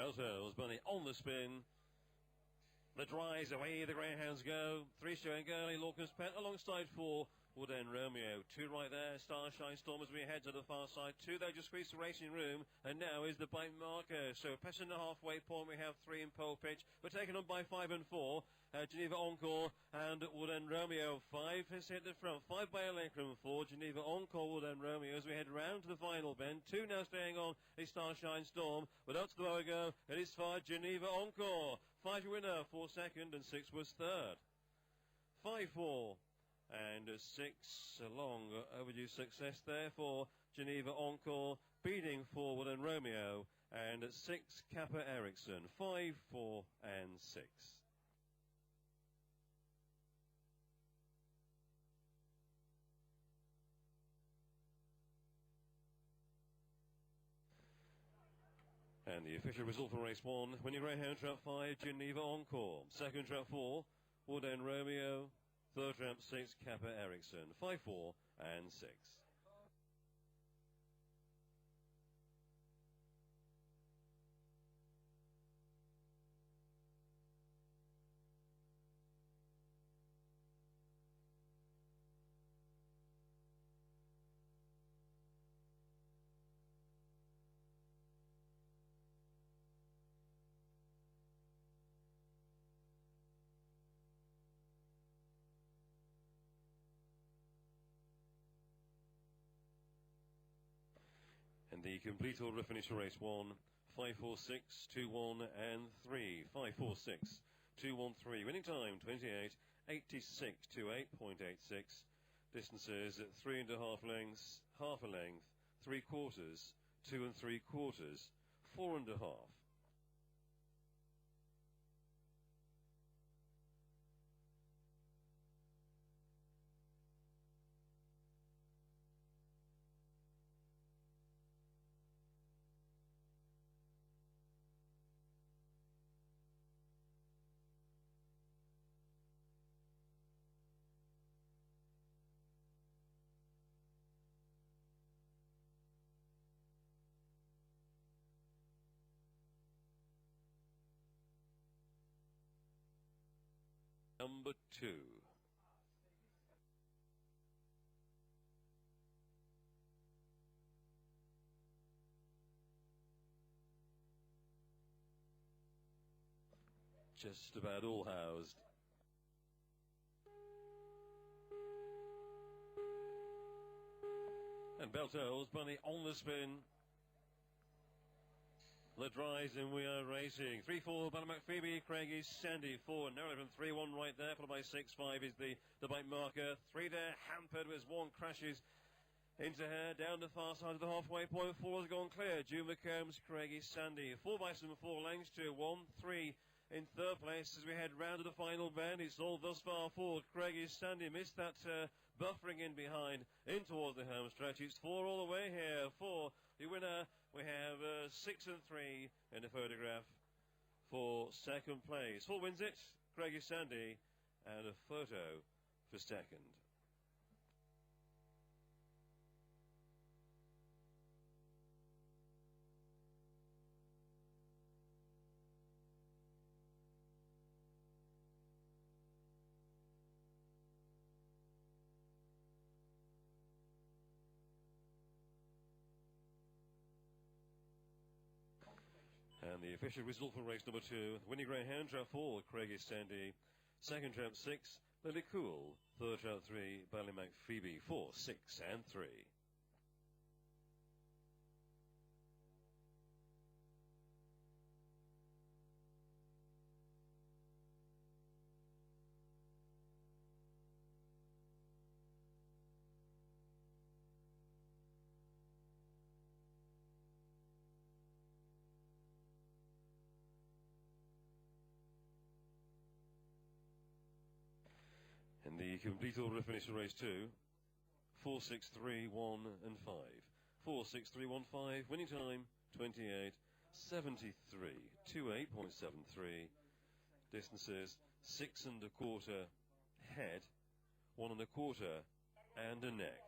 Belto's Bunny on the spin. The dries away the greyhounds go. 3 showing early, Lorcan's Pet alongside 4. Wood End Romeo. 2 right there, Starshine Storm as we head to the far side. 2 they just squeeze the racing room, and now is the bite marker. So passing the halfway point, we have 3 in pole pitch. We're taken on by 5 and 4. Geneva Encore and Wood End Romeo. 5 has hit the front. 5 by Electrum. 4 Geneva Encore, Wood End Romeo as we head round to the final bend. 2 now staying on is Starshine Storm. But up to the bow we go. It is 5 Geneva Encore. 5 winner, 4 second, and 6 was third. 5-4. And 6, a long overdue success there for Geneva Encore, beating Forward and Romeo, and 6 Kappa Ericsson, 5, 4 and 6. And the official result for race 1, winning greyhound trap 5, Geneva Encore, second trap 4, Wood End Romeo, third trap 6, Kappa Ericsson, 5, 4 and 6. And the complete order finish for race 1, 5, 4, 6, 2, 1 and 3. 5, 4, 6, 2, 1, 3. Winning time 28, 86 to 8.86. Distances at 3.5 lengths, half a length, 3/4, 2 3/4, 4.5. Number 2. Just about all housed. And Belto's Bunny on the spin. The dries and we are racing. 3-4, Belle Vue, Craigie's Sandy 4, Narrowman 3-1 right there, followed by 6-5 is the bite marker. 3 there, hampered as 1 crashes into her, down the far side of the halfway point. 4 has gone clear. June McCombs, Craigie's Sandy. 4 by some 4 lengths to 1, 3 in third place as we head round to the final bend. It's all thus far forward. Craigie's Sandy missed that buffering in behind, in towards the home stretch. It's 4 all the way here. 4, the winner. We have 6 and 3 in the photograph for second place. 4 wins it, Craigie's Sandy, and a photo for second. And the official result for race number 2, winning greyhound trap 4, Craigie's Sandy, second trap 6, Lily Cool, third trap 3, Belle Vue, 4, 6 and 3. And the complete order finish for race 2, 4, 6, 3, 1 and 5. 4, 6, 3, 1, 5. Winning time 28, 73 to 8.73. Distances 6 1/4 head, 1 1/4 and a neck.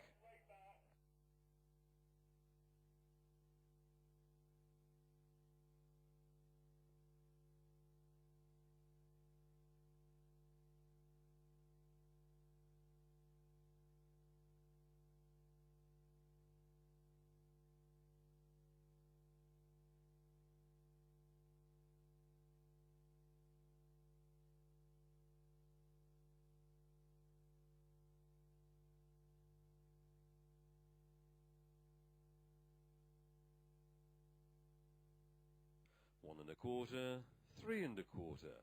1 1/4, 3 1/4.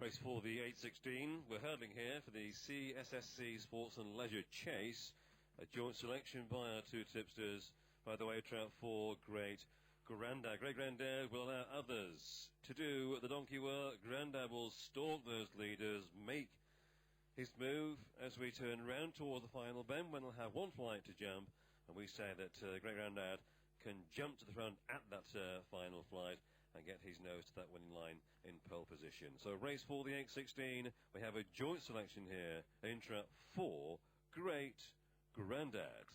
Race for the 816. We're hurdling here for the CSSC Sports and Leisure Chase. A joint selection by our two tipsters. By the way, trout for Great Grandad. Great Grandad will allow others to do the donkey work. Grandad will stalk those leaders, make his move as we turn round toward the final bend when he'll have one flight to jump. And we say that Great Grandad can jump to the front at that final flight and get his nose to that winning line in pole position. So race for the 816, we have a joint selection here, intra for Great Grandad.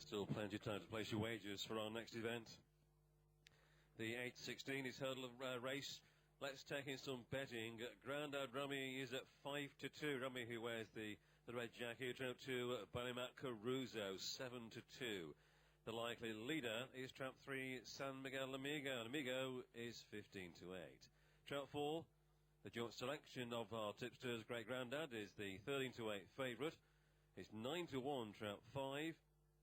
Still plenty of time to place your wagers for our next event. The 8:16 is hurdle race. Let's take in some betting. Grandad Rummy is at 5-2. Rummy, who wears the red jacket, trap 2. Ballymat Caruso 7-2. The likely leader is trap 3. San Miguel Amigo. Amigo is 15-8. Trap 4. The joint selection of our tipsters, Great Grandad, is the 13-8 favourite. It's 9-1 trap 5.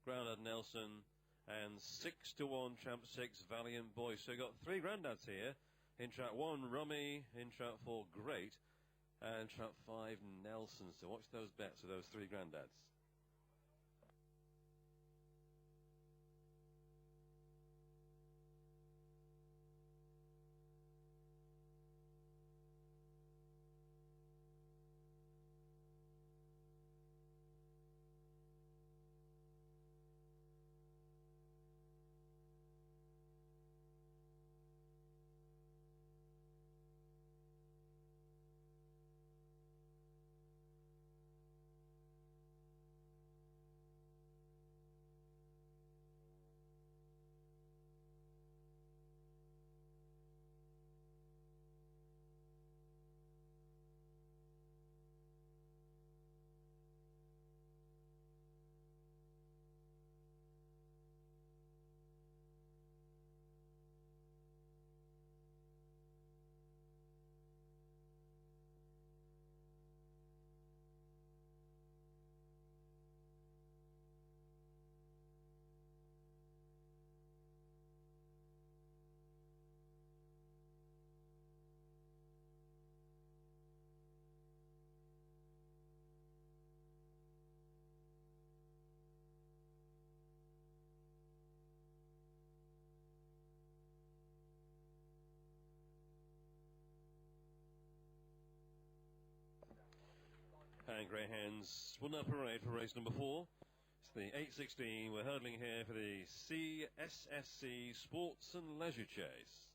Grandad Nelson, and 6-1 trap 6 Valiant Boy. So we've got 3 Granddads here. In trap 1 Rummy, in trap 4 Great, and trap 5 Nelson. So watch those bets of those 3 Granddads. And greyhounds will now parade for race number 4. It's the 8:16. We're hurdling here for the CSSC Sports and Leisure Chase.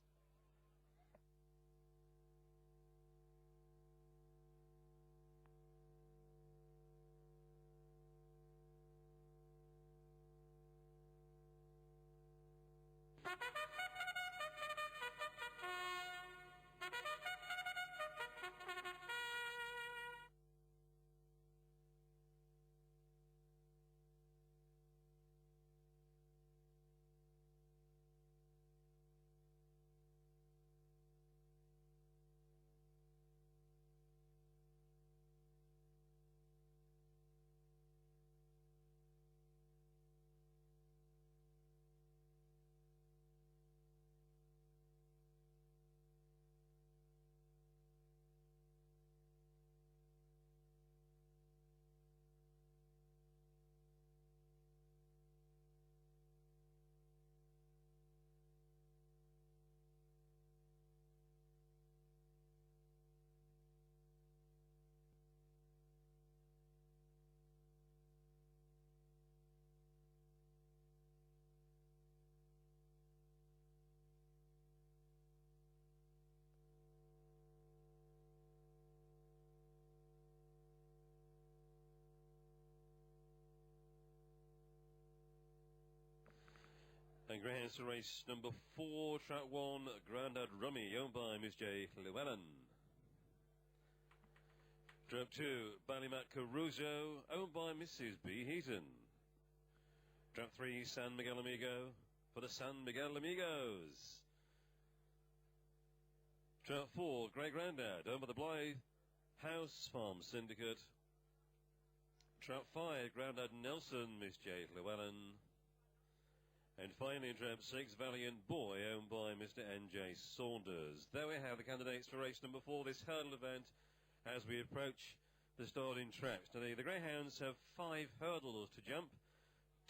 And greyhounds to race number 4, track 1, Grandad Rummy, owned by Miss J. Llewellyn. Trap 2, Ballymat Caruso, owned by Mrs. B. Heaton. Trap 3, San Miguel Amigo, for the San Miguel Amigos. Trap 4, Great Grandad, owned by the Blythe House Farm Syndicate. Trap 5, Grandad Nelson, Miss J. Llewellyn. And finally, in trap 6, Valiant Boy, owned by Mr. N.J. Saunders. There we have the candidates for race number 4, this hurdle event, as we approach the starting tracks. Now, the greyhounds have 5 hurdles to jump,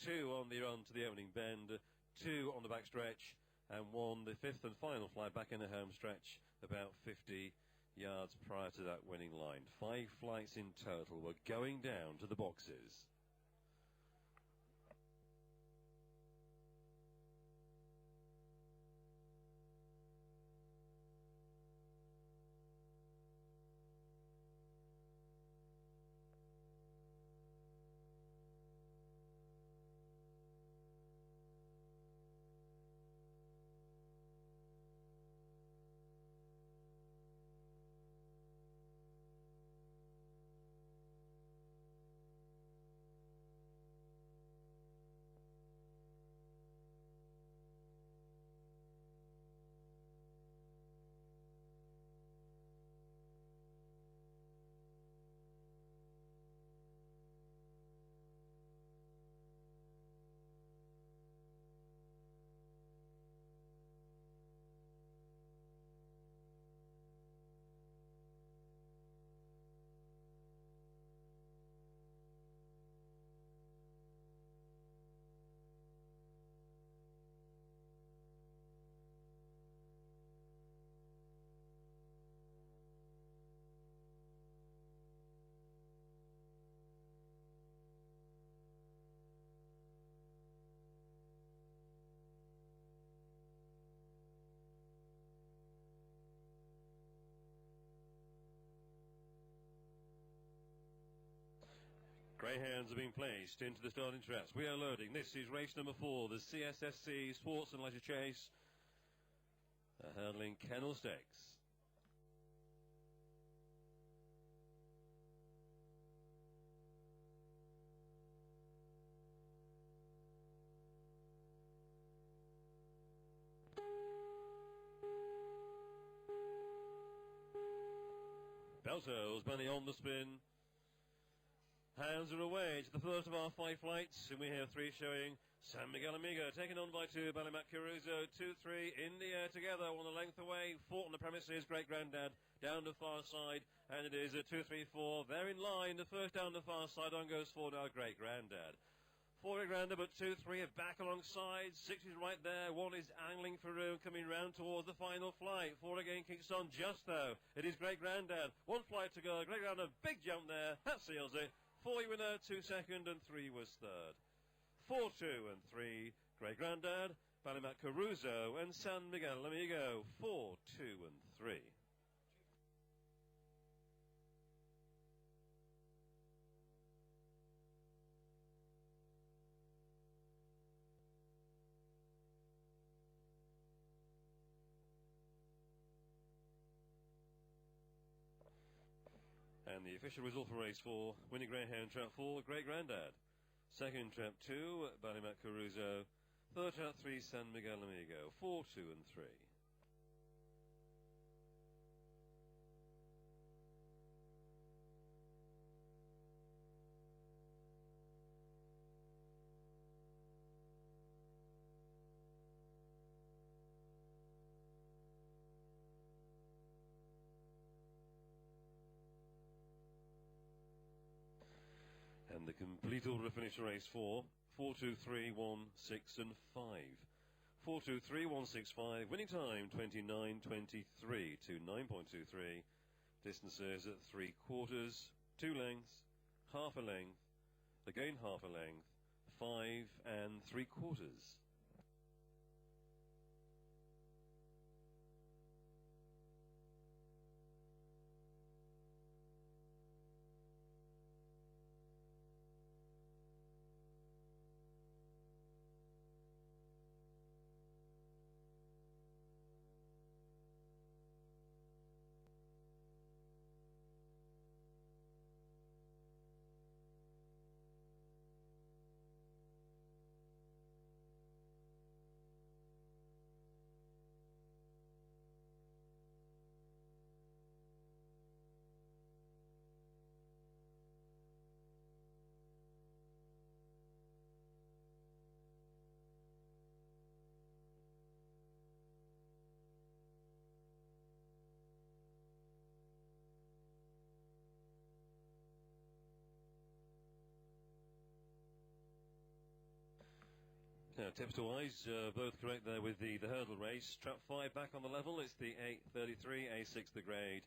2 on the run to the opening bend, 2 on the back stretch, and 1, the 5th and final fly back in the home stretch, about 50 yards prior to that winning line. 5 flights in total. We're going down to the boxes. Greyhounds are being placed into the starting traps. We are loading. This is race number 4, the CSSC Sports and Leisure Chase, handling Kennel Stakes. Beltos, Bunny on the spin. Hands are away to the first of our 5 flights, and we have 3 showing. San Miguel Amigo taken on by 2, Ballymac Caruso, 2-3 in the air together, 1 length away, 4 on the premises, Great Grandad down the far side, and it is a 2-3-4. They're in line, the first down the far side, on goes 4 now, Great Grandad. 4 Great Grandad, but 2-3 are back alongside, 6 is right there, 1 is angling for room, coming round towards the final flight. 4 again kicks on just though, it is Great Grandad, 1 flight to go, Great Grandad, big jump there, that seals it. 4 winner, 2 second, and 3 was third. 4, 2, and 3, Great Grandad, Ballymac Caruso, and San Miguel Amigo, 4, 2, and 3. And the official result for race 4, winning Greyhound trap 4, Great Grandad. Second trap 2, Ballymac Caruso. Third trap 3, San Miguel Amigo. 4, 2, and 3. And the complete order finish for race 4, 4, 2, 3, 1, 6, and 5. 4, 2, 3, 1, 6, 5. Winning time 29.23 to 9.23. Distances at 3 quarters, 2 lengths, half a length, again half a length, 5 and 3 quarters. Now, tips to eyes, both correct there with the hurdle race. Trap 5 back on the level. It's the 8.33, A6 the grade.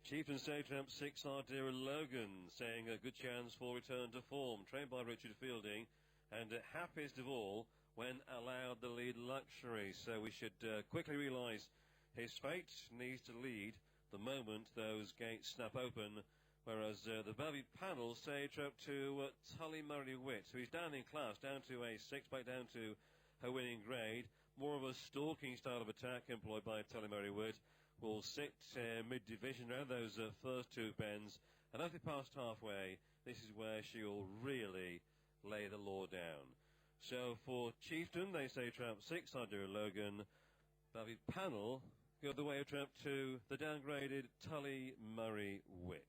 Chieftain Stage Trap 6, Ardera Logan, saying a good chance for return to form. Trained by Richard Fielding, and happiest of all when allowed the lead luxury. So we should quickly realise his fate needs to lead the moment those gates snap open. Whereas the Belle Vue panel say trap to Tully Murray Witt, who is down in class, down to a 6, back down to her winning grade. More of a stalking style of attack employed by Tully Murray Witt. Will sit mid-division around those first 2 bends. And as they pass halfway, this is where she'll really lay the law down. So for Chieftain, they say trap 6, Ardera Logan. Belle Vue panel go the way of trap 2, the downgraded Tully Murray Witt.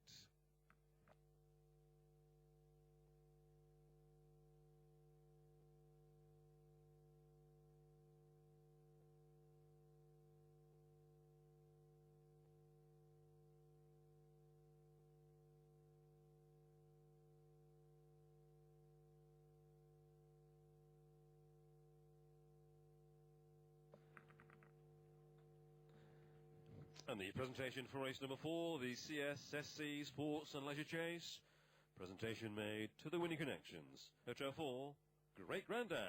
And the presentation for race number 4, the CSSC Sports and Leisure Chase. Presentation made to the winning connections. Hotel 4, Great Grandad.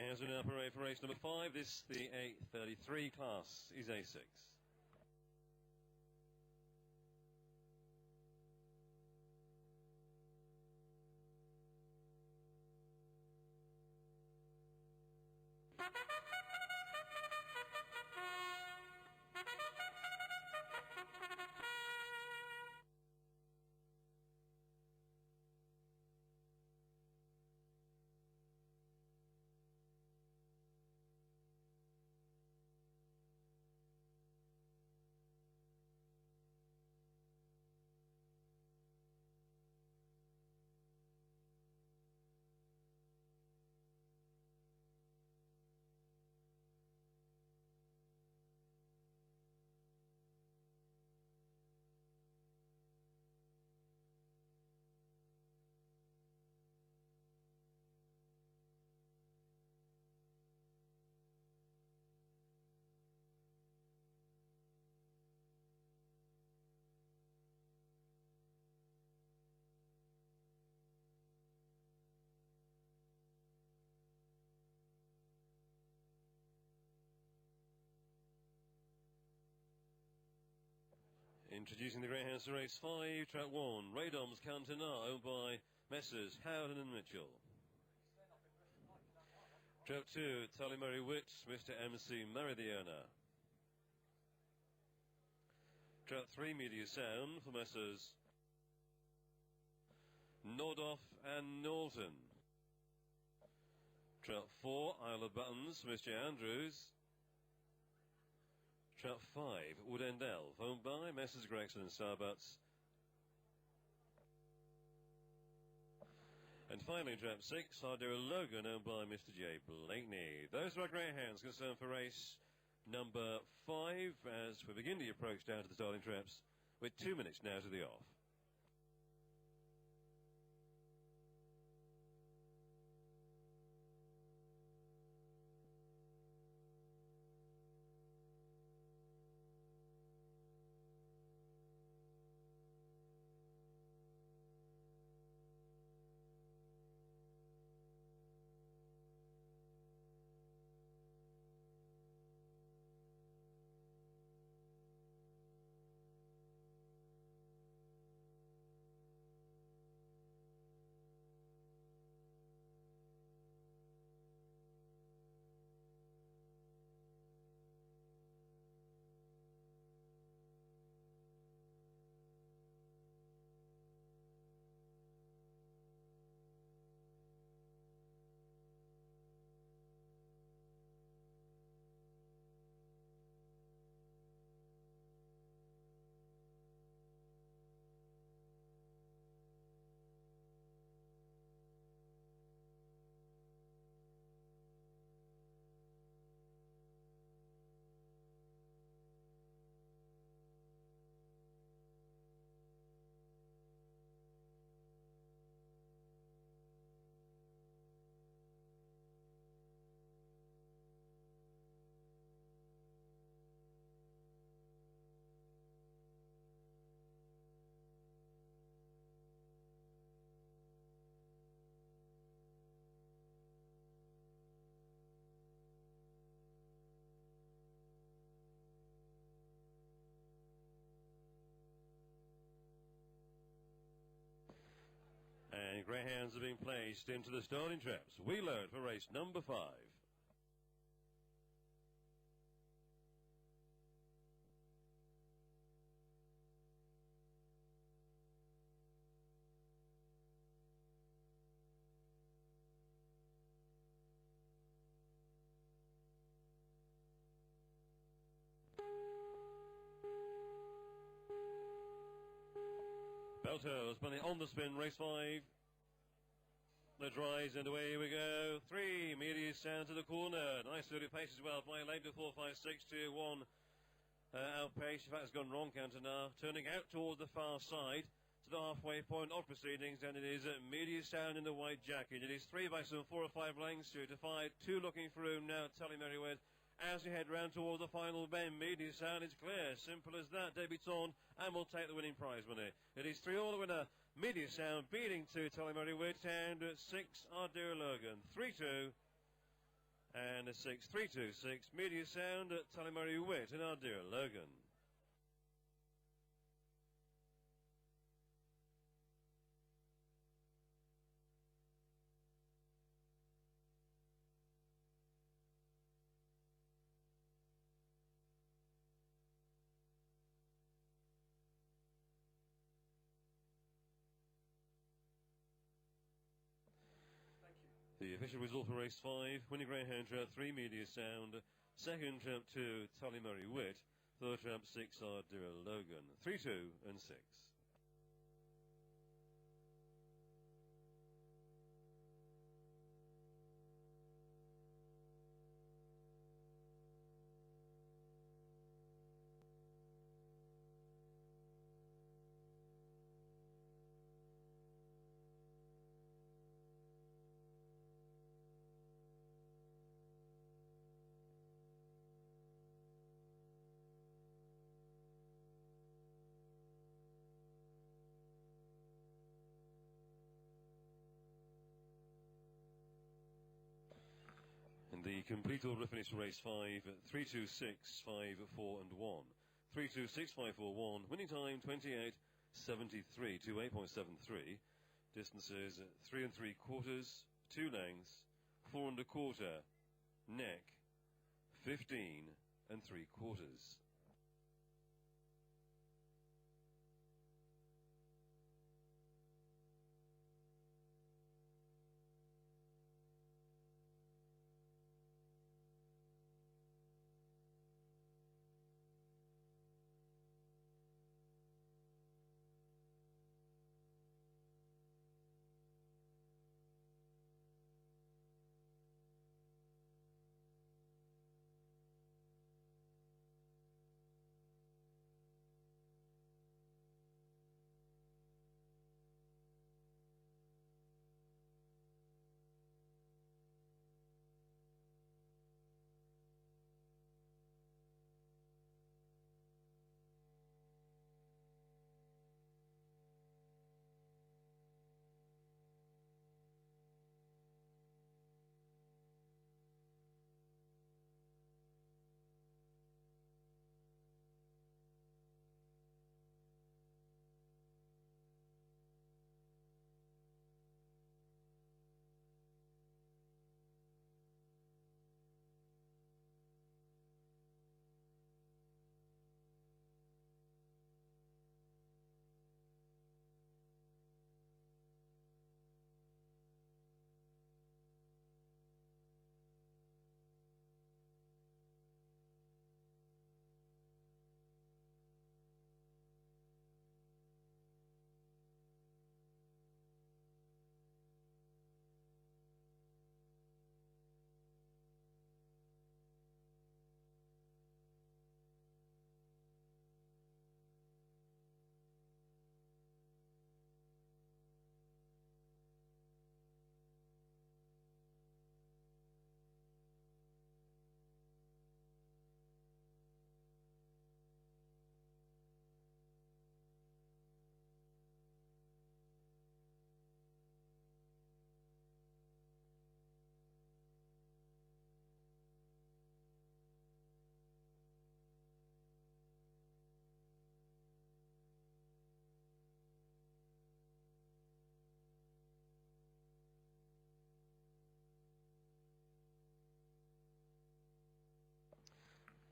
greyhounds are now parade for race number 5. This, the A33 class, is A6. Introducing the greyhounds to race 5, track 1, Radom's Cantonar, owned by Messrs. Howden and Mitchell. Track 2, Tally Mary Witts, Mr. MC Murray the owner. Track 3, Media Sound for Messrs. Nordoff and Norton. Track 4, Isle of Buttons, Mr. Andrews. Track 5, Wood End Elf, owned by Messrs. Gregson and Starbucks. And finally, Trap 6, Hardera Logan, owned by Mr. J. Blakeney. Those are our greyhounds concerned for race number 5 as we begin the approach down to the starting traps with 2 minutes now to the off. And greyhounds are being placed into the starting traps. We load for race number 5. Belto's money on the spin, race 5. Let's rise and away we go. 3, Media Sound to the corner. Nice early pace as well. Flying late before 5, 6, 2, 1. Outpace. In fact, it's gone wrong, Cantonar. Turning out towards the far side to the halfway point of proceedings, and it is Media Sound in the white jacket. It is 3 by some 4 or 5 lengths to five. 2 looking through now. Tally Merriweather. As we head round towards the final bend, Media Sound is clear. Simple as that. Debutant, and we'll take the winning prize money. It is 3 all the winner. Media Sound beating 2 Tally Merriweather, and 6 Ardera Logan. 3-2. And a 6-3-2-6, media sound at Tullimurry Wit and our dear Logan. The official result for race 5, winning greyhound trap 3, media sound, second trap 2, Tullimurry Wit, third trap 6, our dear Logan, 3, 2 and 6. The complete order finished race 5, 3, 2, 6, 5, 4 and 1. 3, 2, 6, 5, 4, 1. Winning time 28.73 to 8.73. Distances 3 3/4, 2 lengths, 4 1/4, neck, 15 3/4.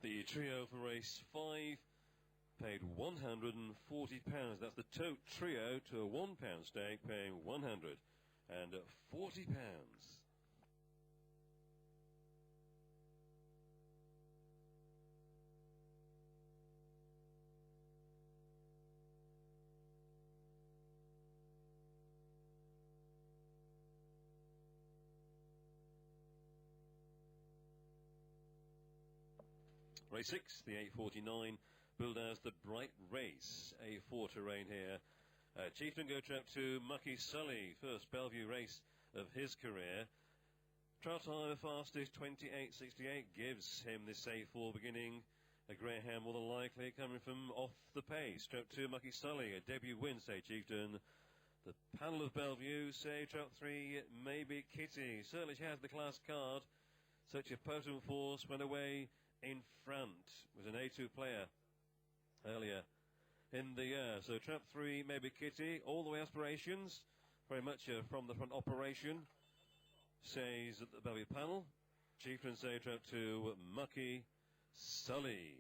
The trio for race 5 paid £140. That's the tote trio to a £1 stake, paying £140. Race 6, the 849, billed as the Bright Race. A4 terrain here. Chieftain go trap 2, Mucky Sully, first Belle Vue race of his career. Trial time fastest 28.68 gives him this A4 beginning. A greyhound more than likely coming from off the pace. Trap 2, Mucky Sully, a debut win, say Chieftain. The panel of Belle Vue say trap 3, maybe Kitty. Certainly she has the class card. Such a potent force went away in front. Was an A2 player earlier in the year. So trap 3, maybe Kitty, all the way aspirations. Very much from the front operation, says the Belle Vue panel. Chieftain say trap 2, Mucky Sully.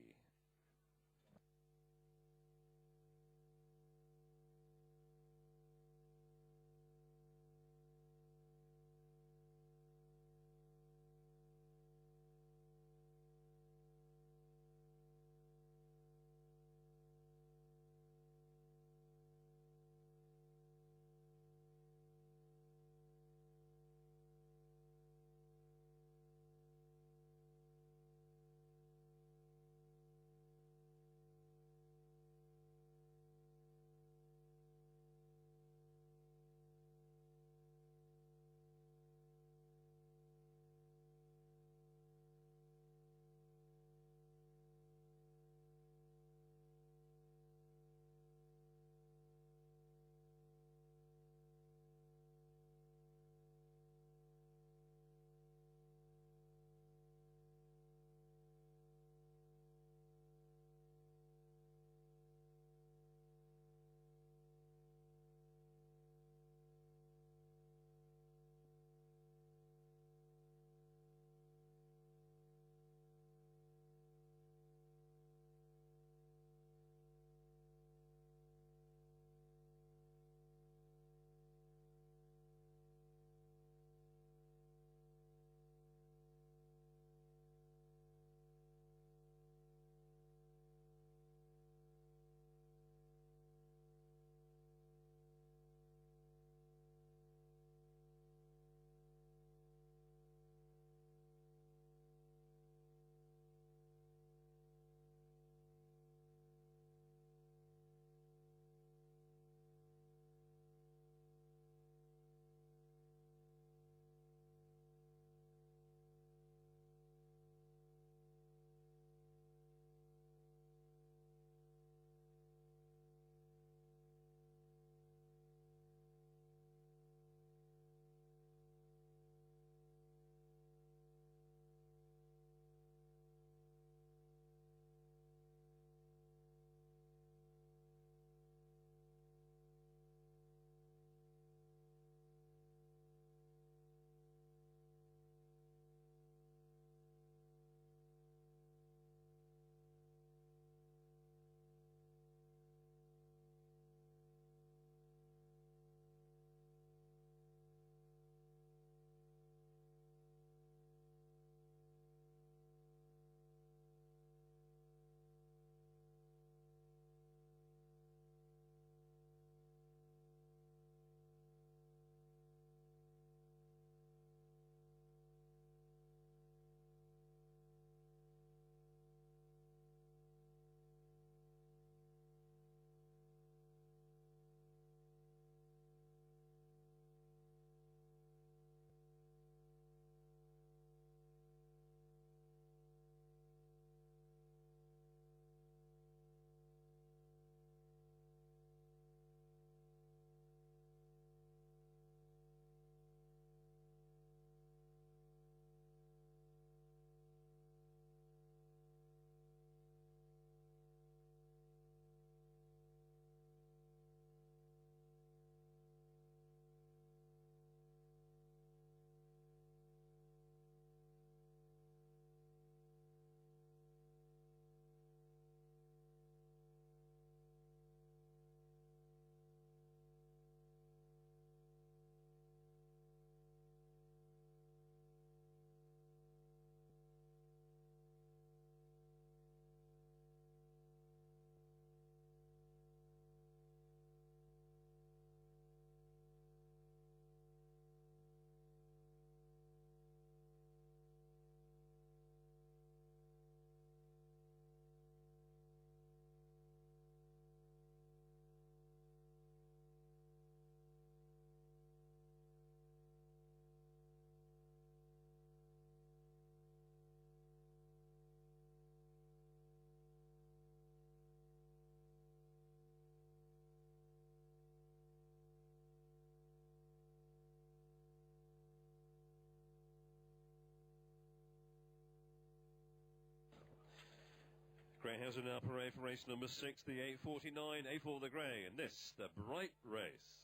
Greyhounds are now parade for race number 6, the 8:49, A4 the grey, and this, the Bright Race.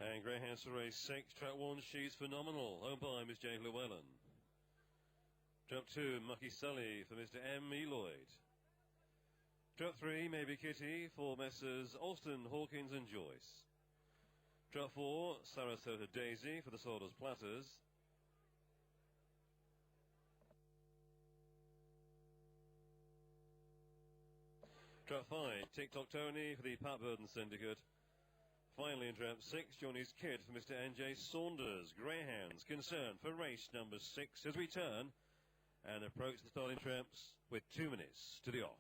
And Greyhounds for race 6, track 1, She's Phenomenal, owned by Miss Jane Llewellyn. Trap 2, Mucky Sully for Mr. M. Eloyd. Trap 3, Maybe Kitty for Messrs. Alston, Hawkins and Joyce. Trap 4, Sarasota Daisy for the Sawdust Platters. Trap 5, TikTok Tony for the Pat Burden Syndicate. Finally in trap 6, Johnny's Kid for Mr. N.J. Saunders. Greyhounds concerned for race number 6 as we turn and approach the starting traps with 2 minutes to the off.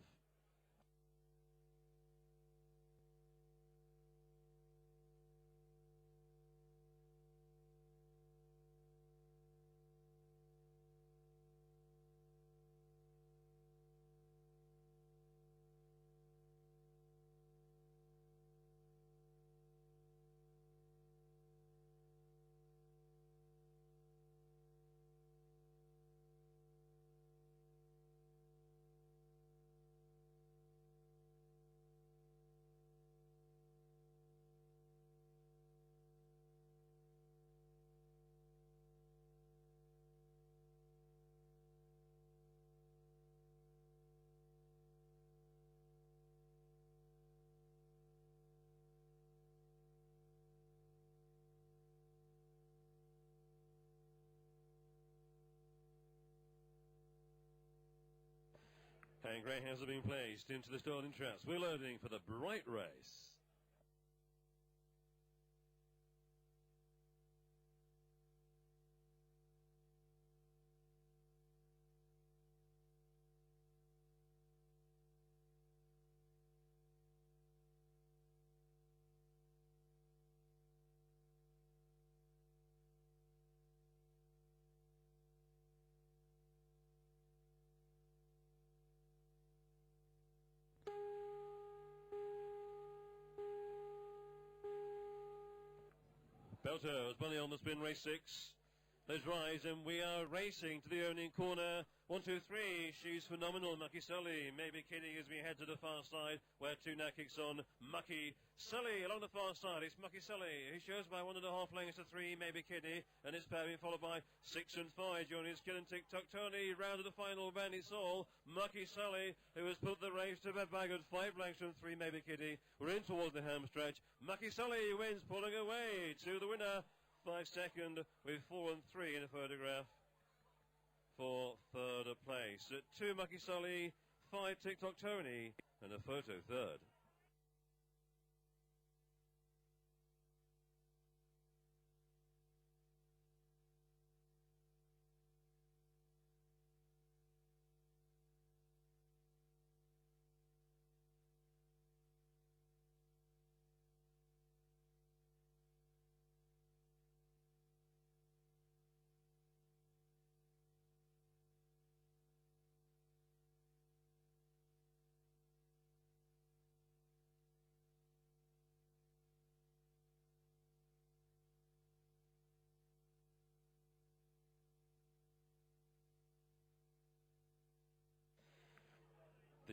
And greyhounds are being placed into the starting traps. We're loading for the Bright Race. Belter has Bunny on the spin, race 6. Let's rise, and we are racing to the opening corner. 1, 2, 3. She's Phenomenal. Mucky Sully. Maybe Kitty as we head to the far side, where 2 now kicks on. Mucky Sully along the far side. It's Mucky Sully. He shows by 1.5 lengths to 3. Maybe Kitty, and it's being followed by 6 and 5. Johnny's Kid and TikTok Tony. Round to the final bend. It's all Mucky Sully, who has put the race to bed bag at 5 lengths from 3. Maybe Kitty. We're in towards the home stretch. Mucky Sully wins, pulling away to the winner. 5 second with 4 and 3 in a photograph for third place. At 2 Mucky Sully, 5 TikTok Tony, and a photo third.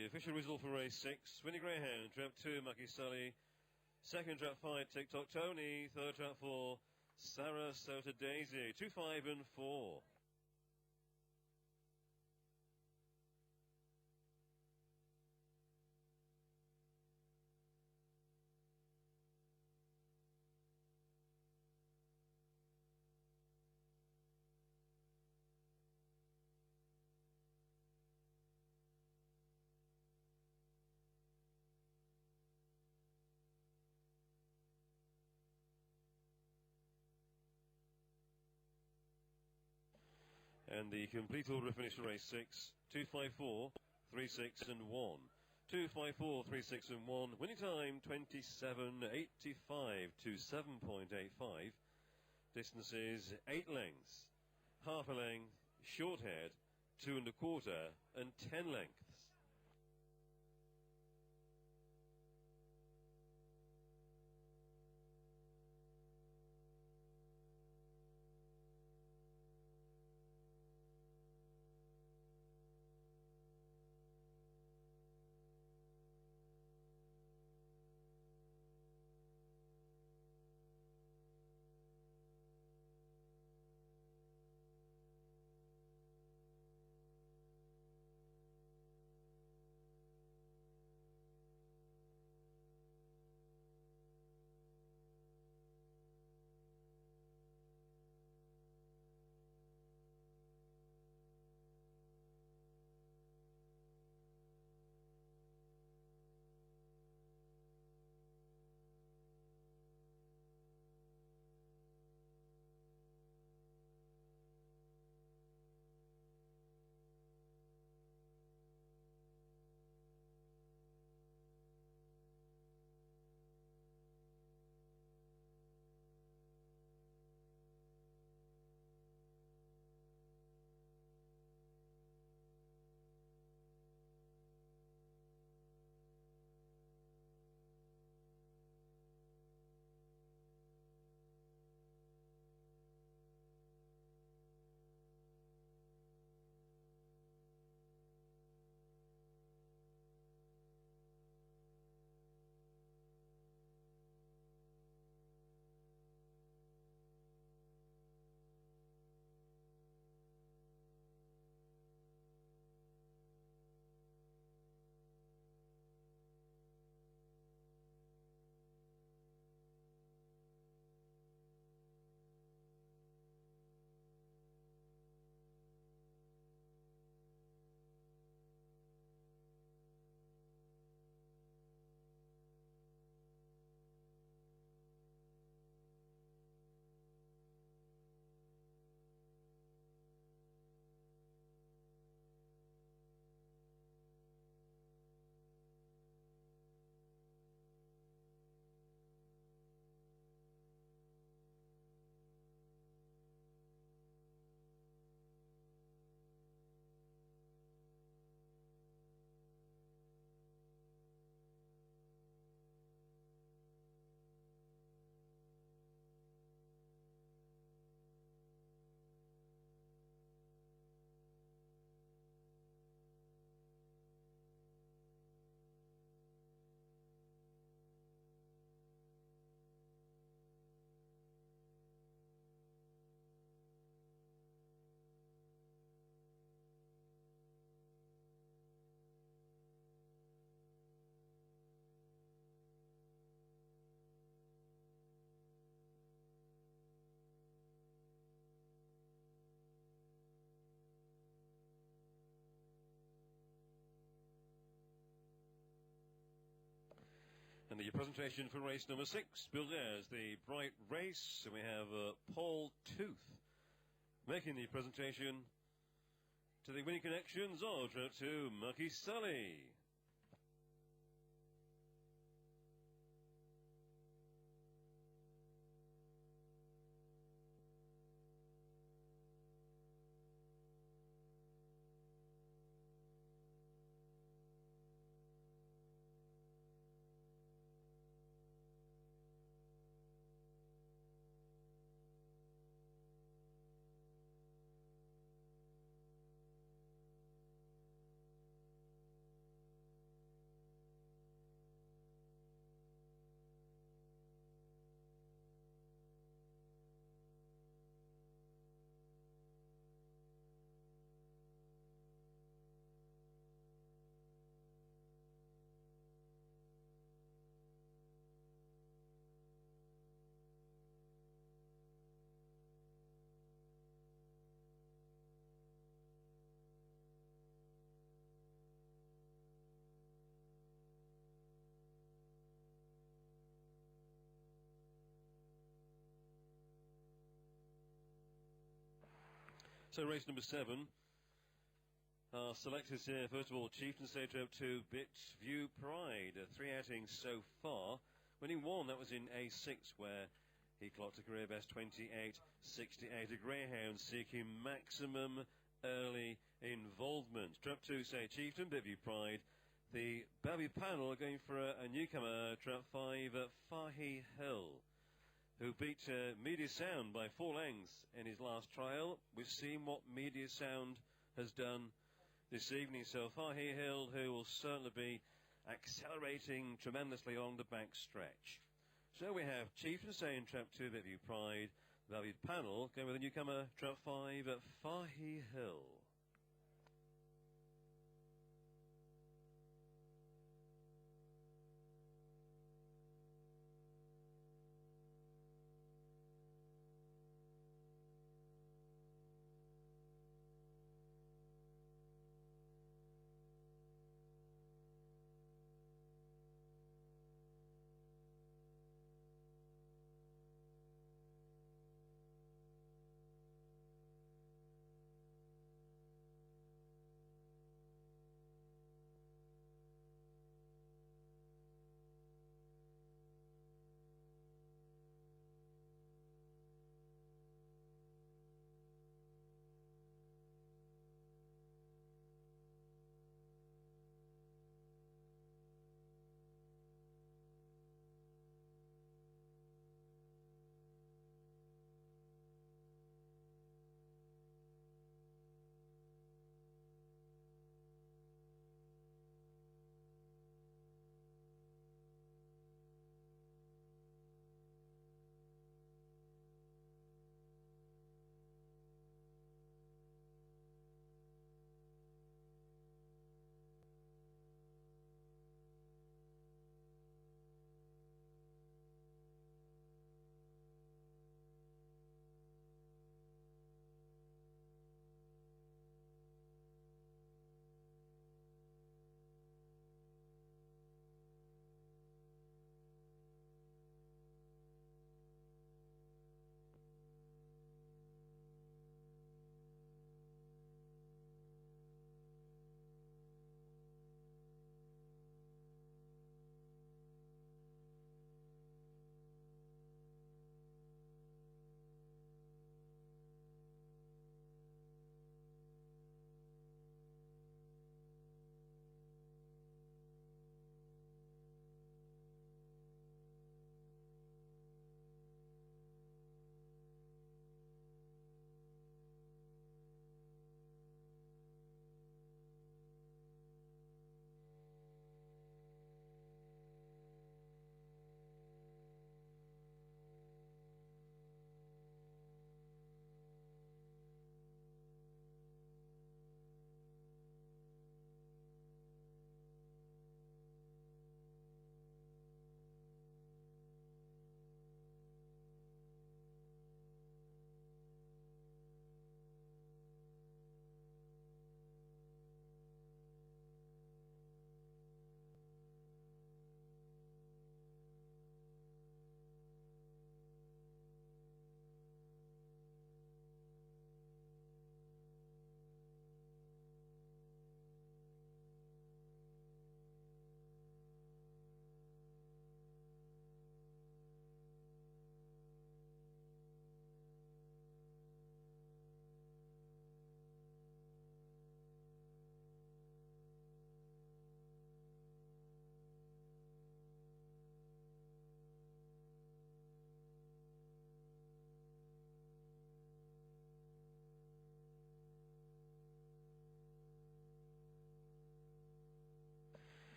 The official result for race 6, winning greyhound, trap 2, Mucky Sully. Second trap 5, TikTok Tony. Third trap 4, Sarasota Daisy. 2, 5 and 4. And the complete order finish for race 6, 2, 5, 4, 3, 6 and 1. 2, 5, 4, 3, 6 and 1. Winning time 27.85 to 7.85. Distances 8 lengths, half a length, short head, 2 1/4 and 10 lengths. And the presentation for race number 6, billed as the Bright Race. And we have Paul Tooth making the presentation to the winning connections of trip 2, Mucky Sully. So race number 7. Our selectors here, first of all, Chieftain Stage up to Belle Vue Pride. 3 outings so far. Winning 1, that was in A6, where he clocked a career best 28.68. A greyhound seeking maximum early involvement. Trap 2, say Chieftain, Belle Vue Pride. The Belle Vue panel are going for a newcomer, Trap 5, Fahi Hill, who beat Media Sound by 4 lengths in his last trial. We've seen what Media Sound has done this evening so far. Hill, who will certainly be accelerating tremendously along the back stretch. So we have Chieftain saying Trap 2, Belle Vue Pride. Belle Vue panel going with a newcomer, Trap 5, Fahi Hill.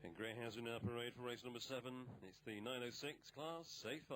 And greyhounds are now parade for race number 7. It's the 906 class, A5.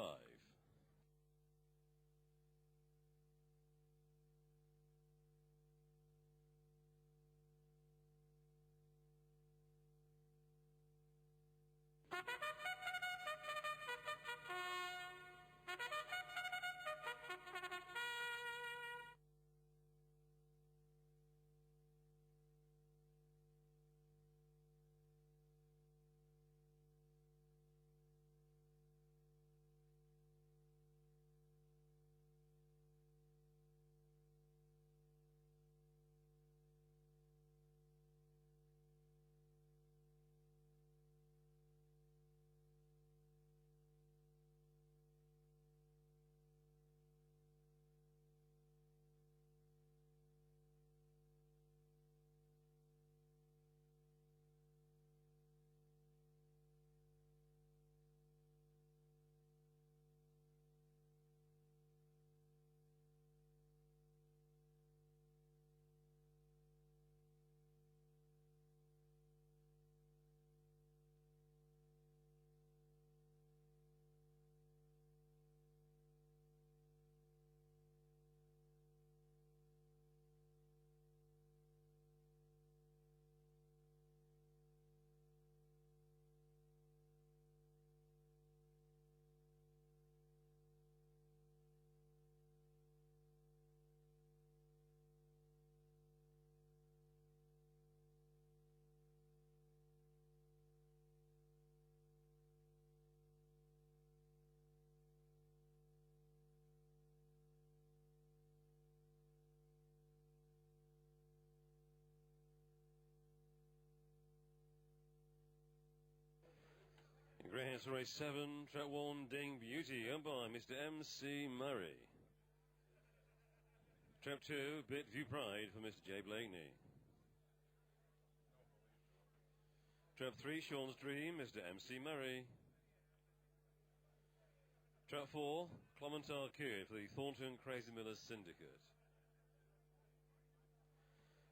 Greyhounds for race 7, track 1, Ding Beauty, owned by Mr. M.C. Murray. Trap 2, Belle Vue Pride for Mr. J. Blakeney. Trap 3, Sean's Dream, Mr. M.C. Murray. Trap 4, Clementar Kid for the Thornton Crazy Millers Syndicate.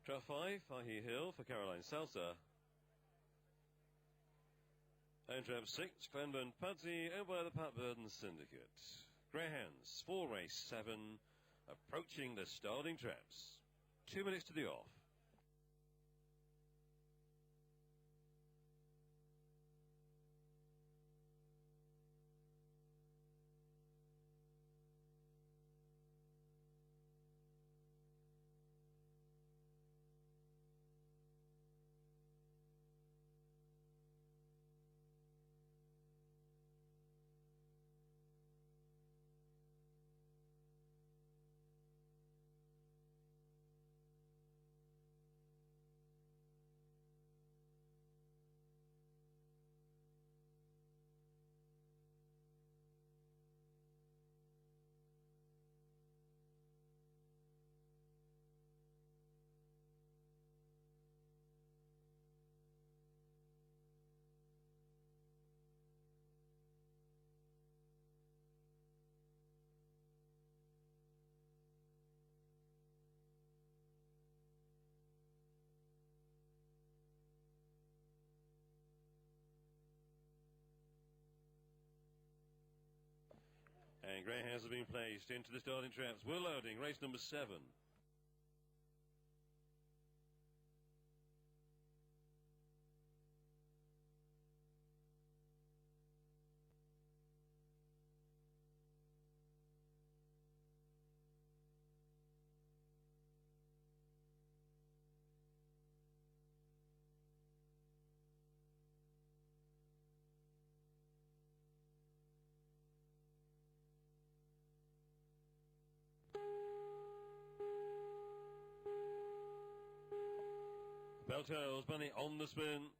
Trap 5, Fahy Hill for Caroline Salsa. And trap 6, Glenburn Pudsey, owned by the Pat Burden Syndicate. Greyhounds for race 7, approaching the starting traps. 2 minutes to the off. And greyhounds have been placed into the starting traps. We're loading race number 7. Belto's Bunny on the spin.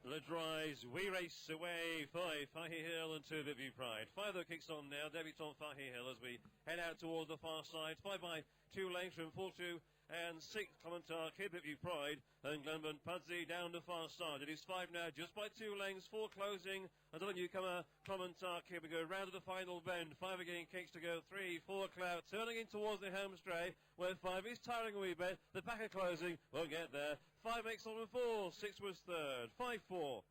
Let's rise, we race away. 5, Fahy Hill and 2, Belle Vue Pride. 5 that kicks on now, debutant Fahy Hill as we head out towards the far side. 5 by 2 lengths from 4-2 and 6, Clementar Kid, Belle Vue Pride, and Glenburn Pudsey down the far side. It is 5 now, just by 2 lengths, 4 closing until the newcomer, Clementar Kid. We go round to the final bend. 5 are getting kicks to go, 3, 4 Cloud, turning in towards the home straight, where 5 is tiring a wee bit. The back are closing, won't get there. 5 makes on 4, 6 was third, 5-4.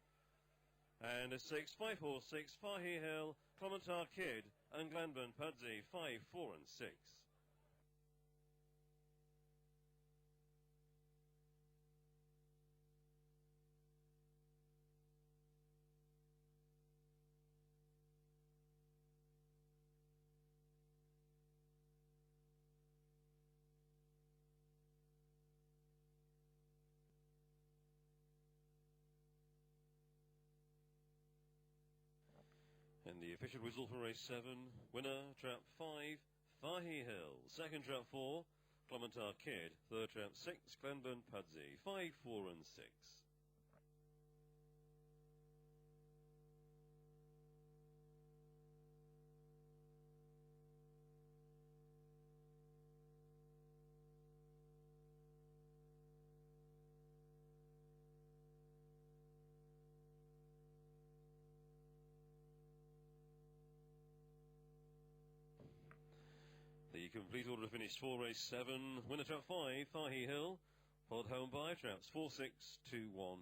And a 6, 5-4, 6, Fahy Hill, Clementar Kid, and Glenburn Pudsey, 5, 4 and 6. And the official whistle for race 7, winner, trap 5, Fahy Hill. Second, trap 4, Clementar Kid. Third, trap 6, Glenburn Pudsey. 5, 4 and 6. The complete order finished for race 7. Winner trap 5, Fahy Hill. Followed home by traps 4, 6, 2, 1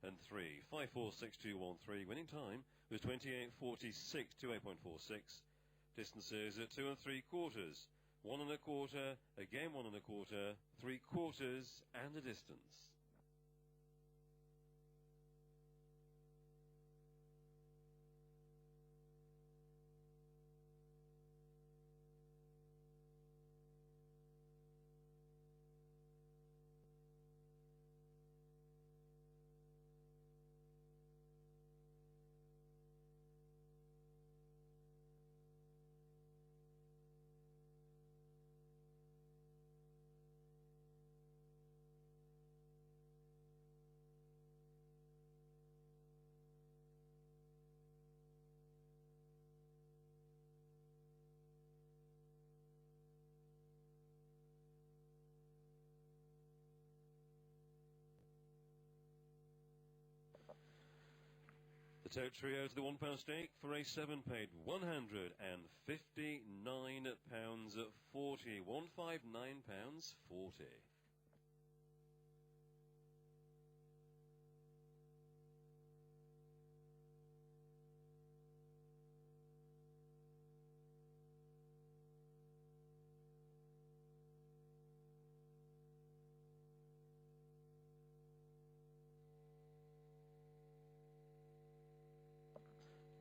and 3. 5, 4, 6, 2, 1, 3. Winning time was 28.46 to 8.46. Distances at 2 3/4. 1 1/4. Again 1 1/4. 3/4 and a distance. The tote trio to the £1 stake for race 7 paid £159.40. £159.40.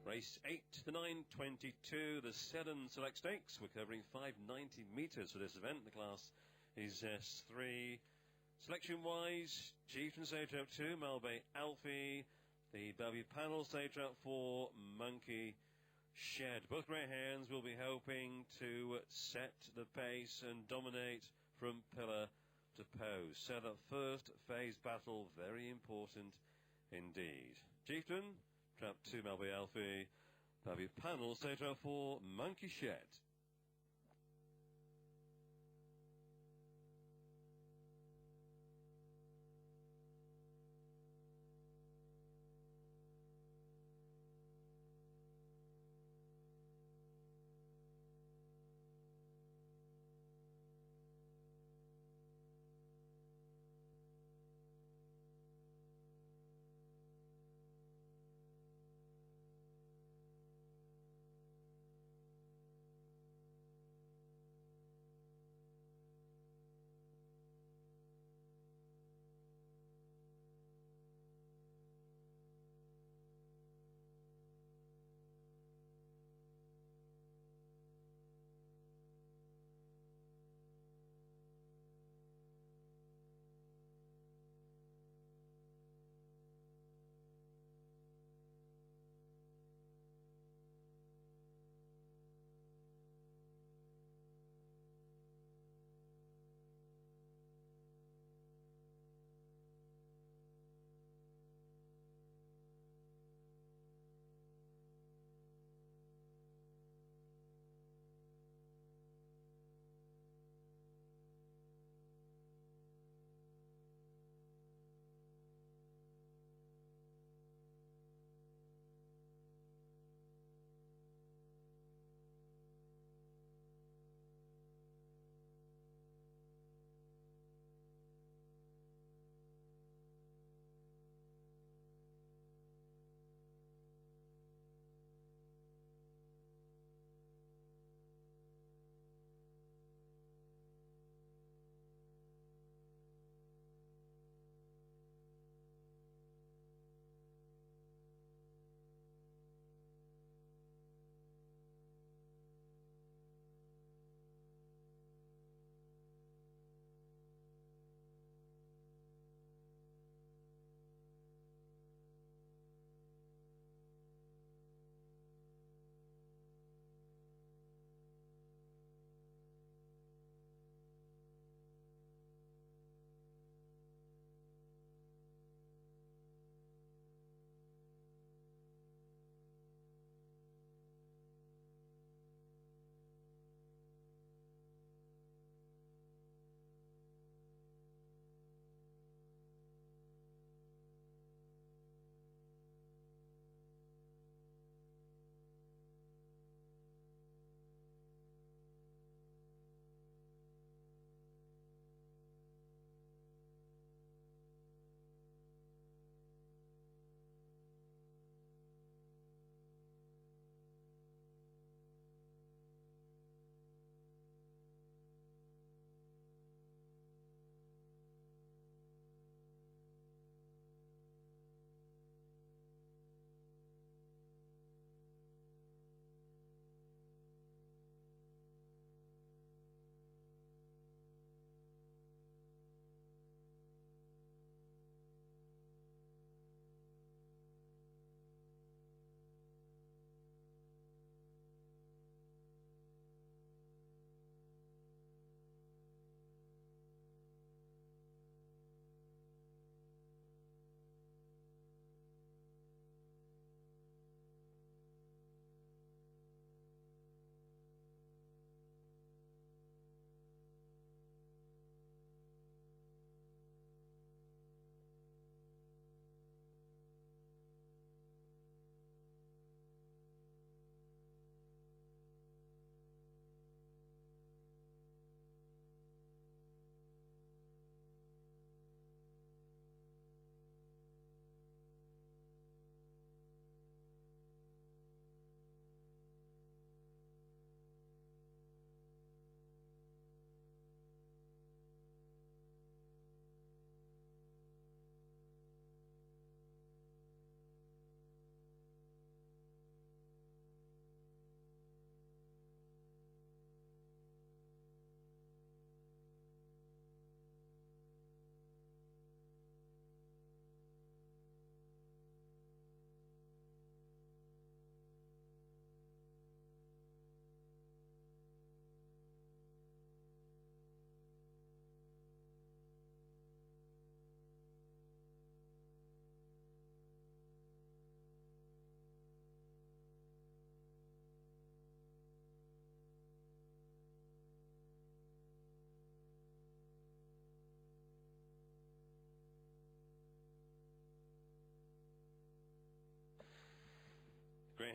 Race 8 to the 9.22, the Seddon Select Stakes. We're covering 590 metres for this event. The class is S3. Selection-wise, Chieftain stage up 2, Malbay Alfie. The Belle Vue panel stage up 4, Monkey Shed. Both greyhounds will be hoping to set the pace and dominate from pillar to post. So that first phase battle, very important indeed. Chieftain, trap 2, Malbay Alfie. Belle Vue panel stage up 4, Monkey Shed.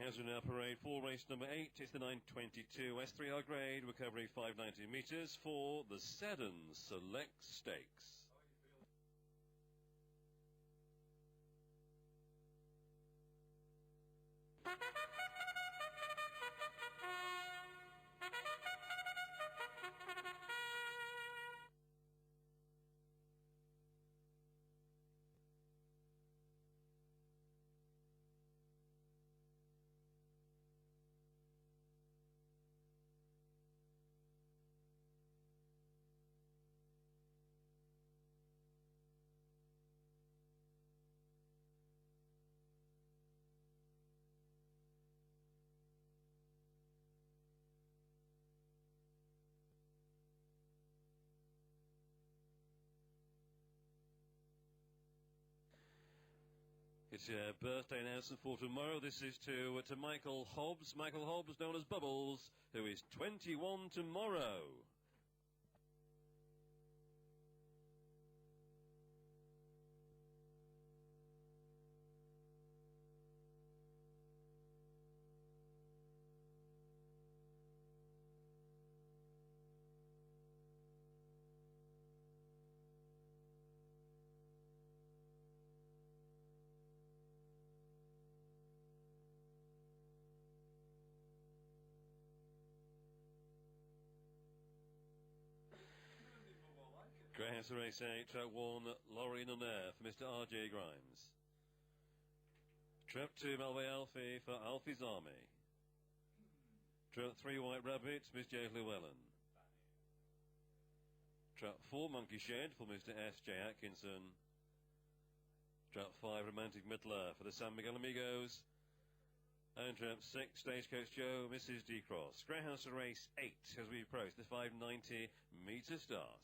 Greyhounds are now parade for race number 8. It's the 922 S3R grade, recovery 590 metres for the Seddon Select Stakes. It's a birthday announcement for tomorrow. This is to Michael Hobbs. Michael Hobbs, known as Bubbles, who is 21 tomorrow. Greyhounds for race 8, track 1, Lorraine on air for Mr. R.J. Grimes. Trap 2, Malway Alfie for Alfie's Army. Trap 3, White Rabbit, Miss J. Llewellyn. Trap 4, Monkey Shed for Mr. S.J. Atkinson. Trap 5, Romantic Middler for the San Miguel Amigos. And trap 6, Stagecoach Joe, Mrs. D. Cross. Greyhounds for race 8 as we approach the 590 metre start.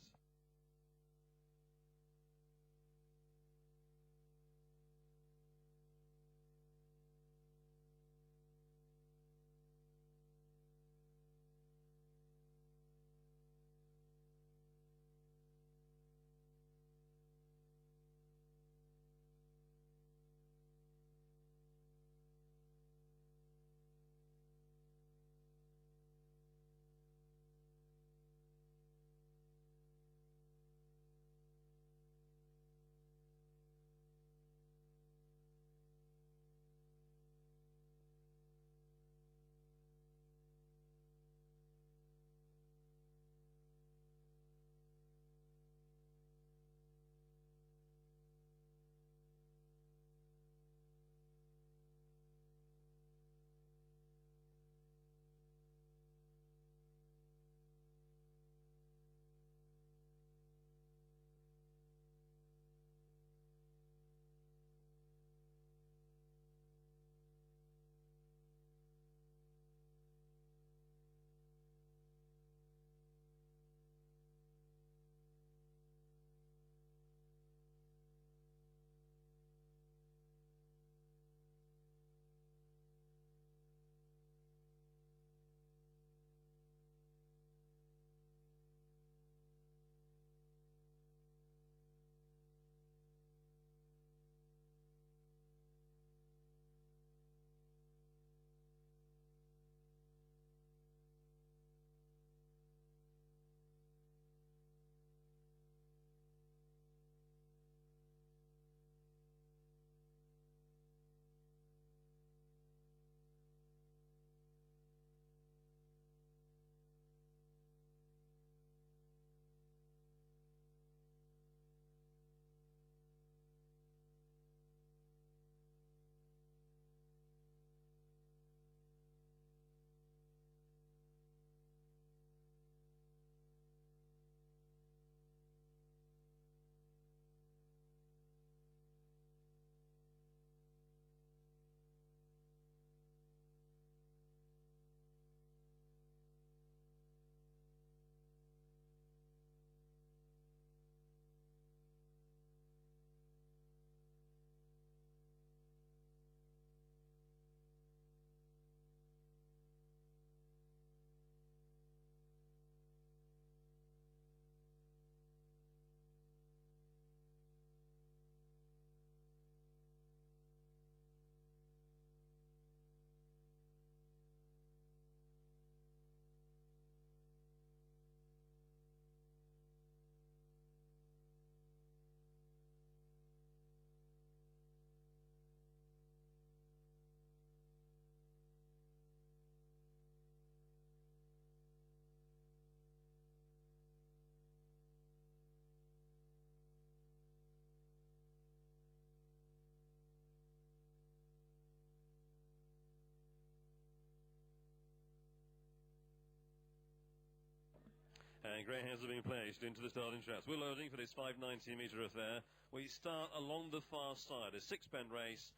And greyhounds are being placed into the starting traps. We're loading for this 590-metre affair. We start along the far side. A six-bend race.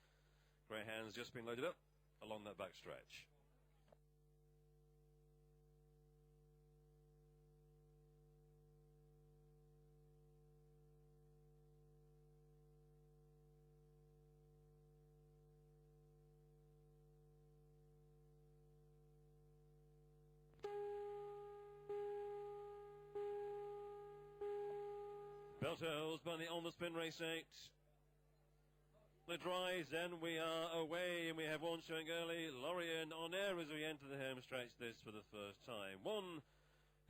Greyhounds just being loaded up along that back stretch. Beltos, Bunny on the spin, race 8. The dries, and we are away, and we have one showing early. Lorient on air as we enter the home stretch, this for the first time. One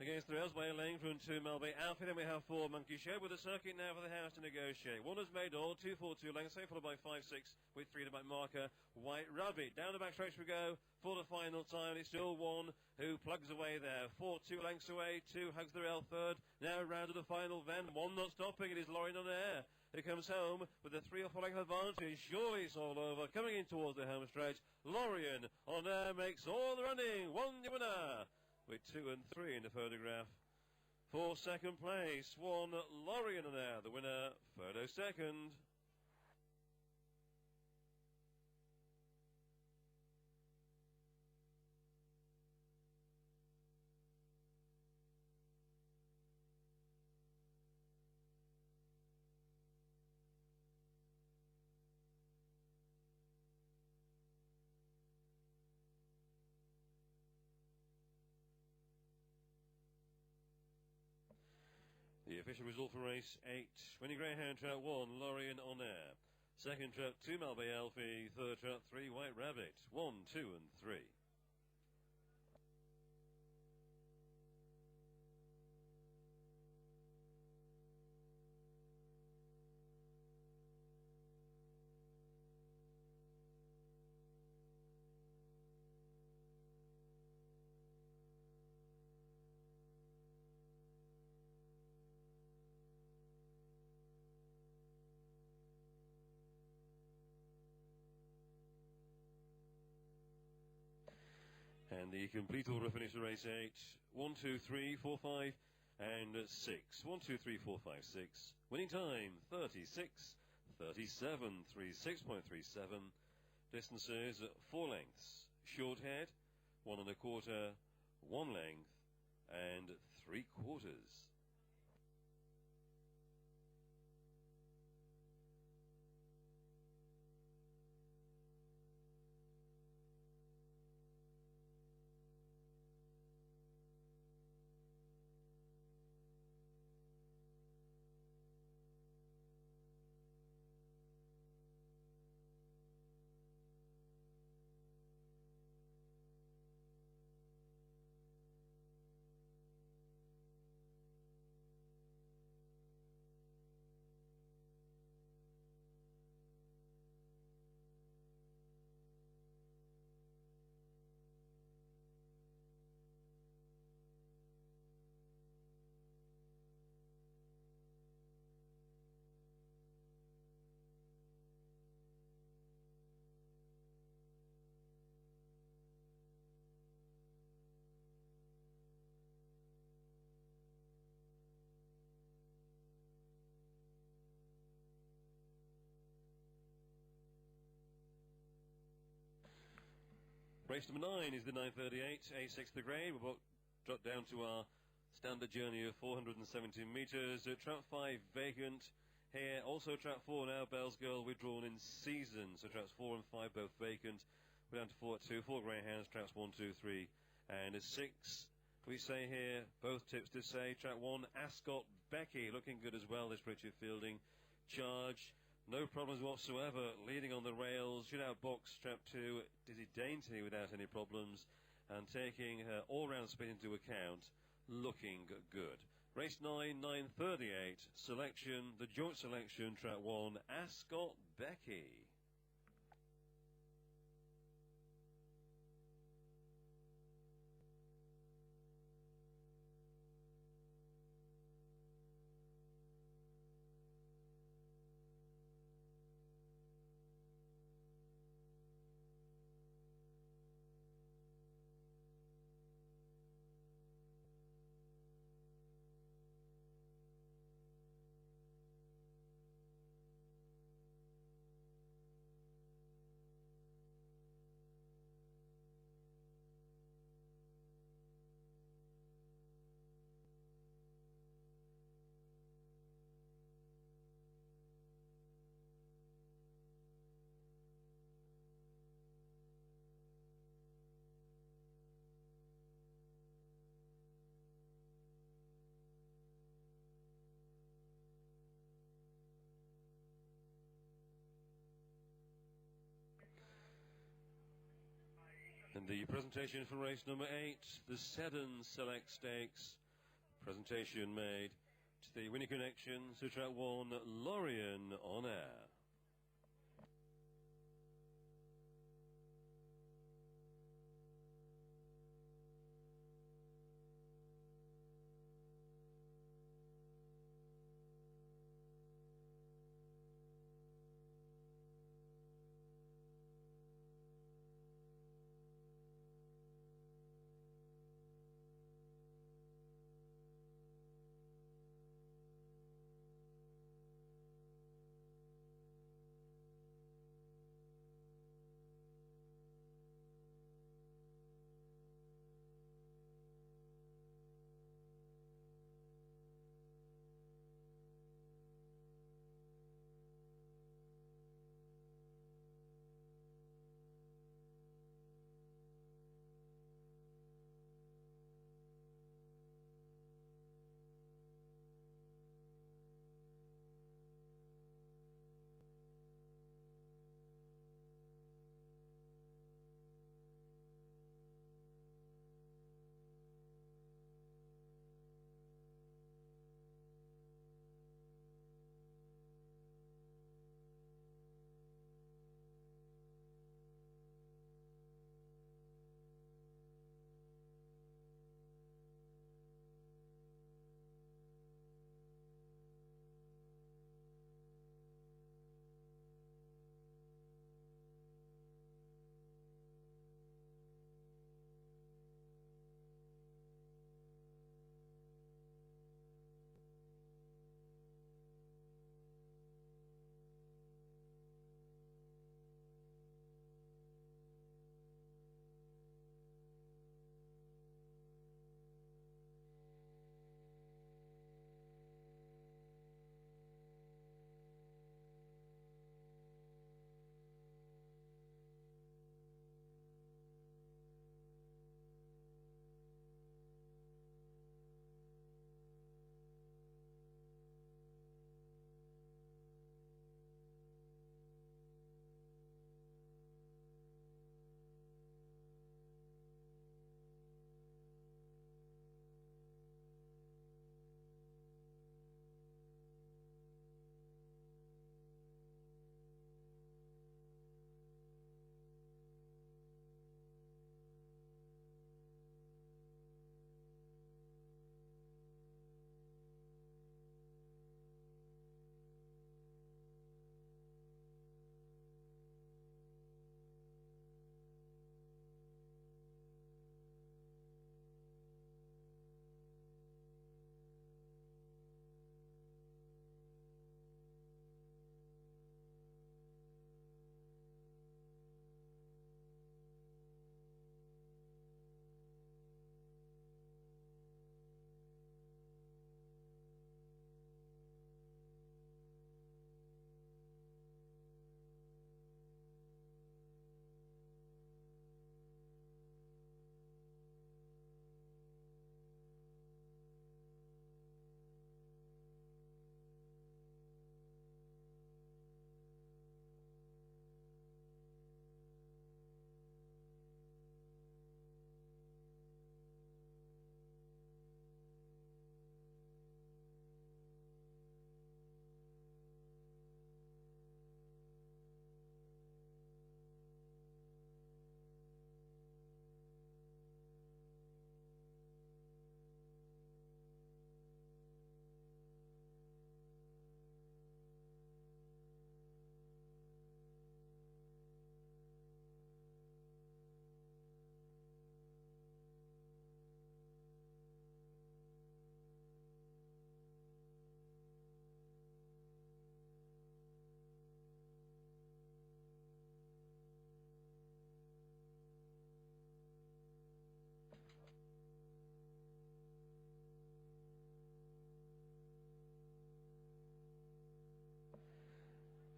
against 3 Elsewhere Lane from 2 Melby Alfie. Then we have 4 Monkey Show with a circuit now for the house to negotiate. One has made all, 2-4-2 lengths, followed by 5-6 with 3 to back marker. White Rabbit. Down the back stretch we go for the final time. It's still 1 who plugs away there. 4 2 lengths away. 2 hugs the rail third. Now round to the final van. 1 not stopping. It is Lorient on air. Who comes home with a 3 or 4 length advantage. Surely it's all over. Coming in towards the home stretch. Lorient on air makes all the running. 1 the winner with 2 and 3 in the photograph. For second place, 1 Lorient on air. The winner, photo second. The official result for race 8. Winning greyhound trap 1, Lorient on air. Second trap 2, Melby Alfie. Third trap 3, White Rabbit. 1, 2 and 3. And the complete order finish for race 8. 1, 2, 3, 4, 5, and 6. 1, 2, 3, 4, 5, 6. Winning time 36, 37, 36.37. Distances 4 lengths. Short head 1 1/4, 1 length, and 3/4. Race number 9 is the 938, A6 the grade. We'll drop down to our standard journey of 417 metres. Trap 5 vacant here. Also trap 4 now, Belle's Girl withdrawn in season. So traps 4 and 5 both vacant. We're down to 4 at 2. 4 greyhounds, traps 1, 2, 3 and 6. We say here, both tips did say, trap 1, Ascot Becky, looking good as well, this Richard Fielding. Charge, no problems whatsoever, leading on the rails. Should out box, trap 2, Dizzy Dainty without any problems. And taking her all-round speed into account, looking good. Race 9, 938, selection, the joint selection, trap 1, Ascot Becky. And the presentation for race number 8, the Seddon Select Stakes. Presentation made to the winning connection, to track 1, Lorien on air.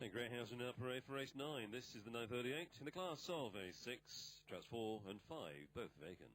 The greyhounds are now parade for race 9. This is the 938 in the class of A6, tracks 4 and 5, both vacant.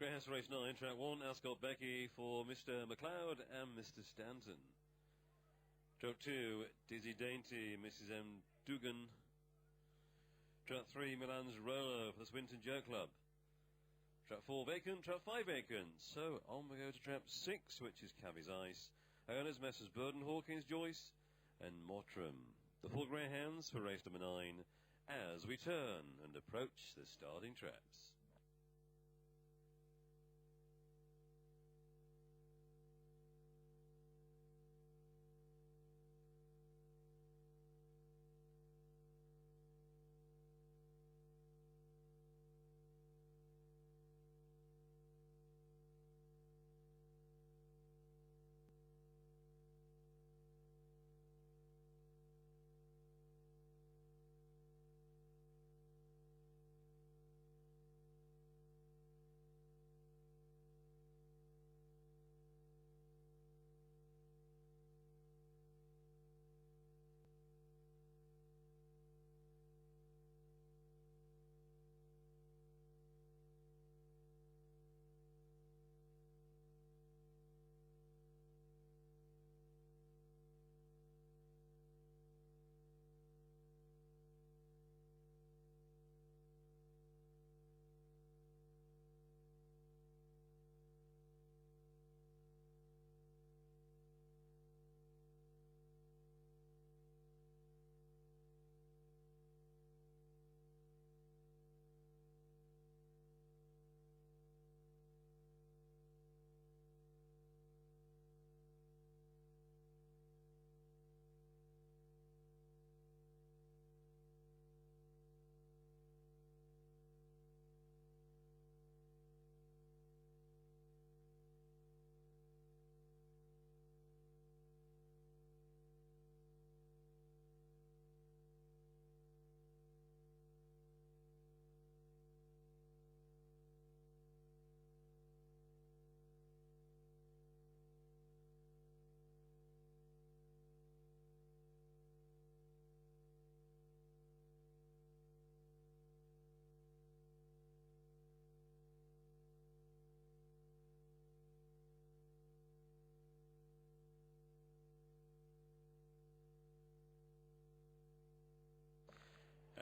greyhounds for race 9, track 1, Ascot Becky for Mr. McLeod and Mr. Stanton. Track 2, Dizzy Dainty, Mrs. M. Dugan. Track 3, Milan's Rolo for the Swinton Joe Club. Track 4 vacant, track 5 vacant. So on we go to trap 6, which is Cabby's Ice. Owners Messrs. Burden, Hawkins, Joyce and Mottram. The 4 greyhounds for race number 9 as we turn and approach the starting traps.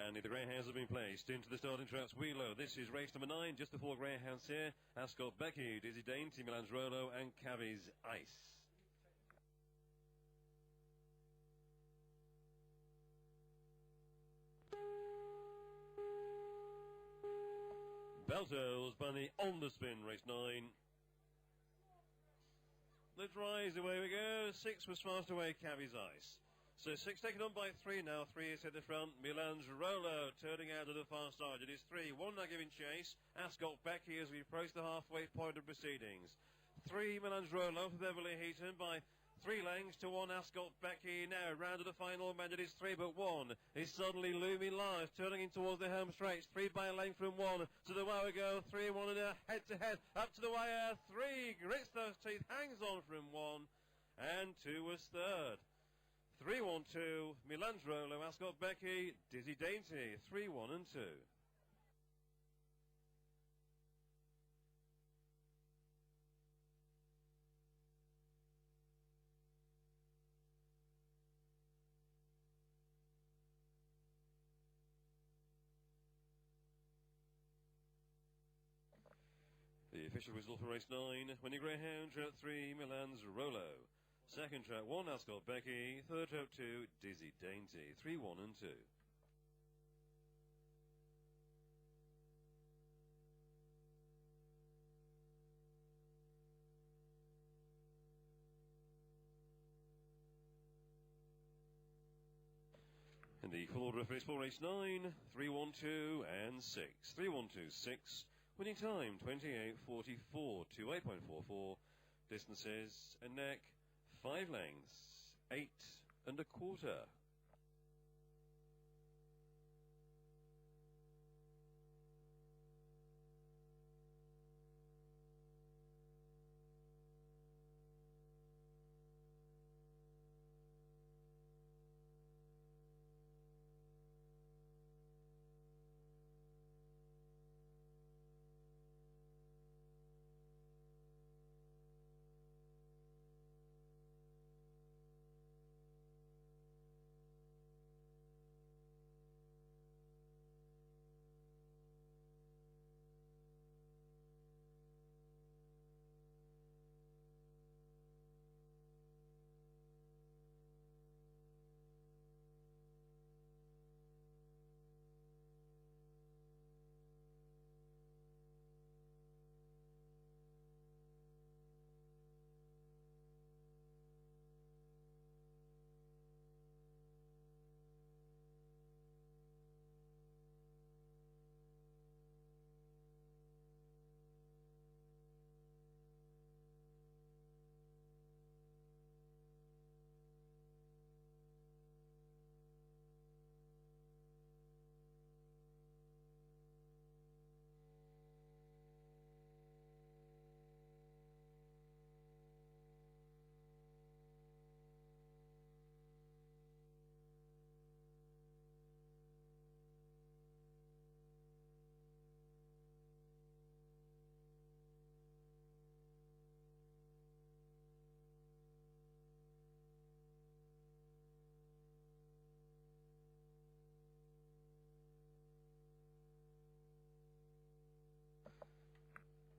And the greyhounds have been placed into the starting traps. Wheelo. This is race number 9, just before greyhounds here. Ascot Becky, Dizzy Dainty, Milan's Rolo, and Cabby's Ice. Belto's Bunny on the spin, race 9. Let's rise, away we go. 6 was fast away, Cabby's Ice. So 6 taken on by 3 now. 3 is at the front. Milan's Rolo turning out of the far side. It is 3. 1 now giving chase. Ascot Becky as we approach the halfway point of proceedings. 3 Milan's Rolo for Beverly Heaton by 3 lengths to 1 Ascot Becky. Now round to the final bend. It is 3 but 1 is suddenly looming large, turning in towards the home straight. 3 by a length from 1 to the wire we go. 3 1 and a head to head up to the wire. 3 grits those teeth, hangs on from 1 and 2 was third. 3-1-2, Milan's Rolo, Ascot Becky, Dizzy Dainty, 3-1 and 2. The official whistle for race 9, winning greyhound, trap 3, Milan's Rolo. Second track 1, Ascot Becky. Third track 2, Dizzy Dainty. 3-1 and 2. In the full order of race 4, race 9, 3-1-2 and 6. 3-1-2, 6. Winning time 28.44 to 8.44. Distances a neck 5 lengths, 8 and a quarter.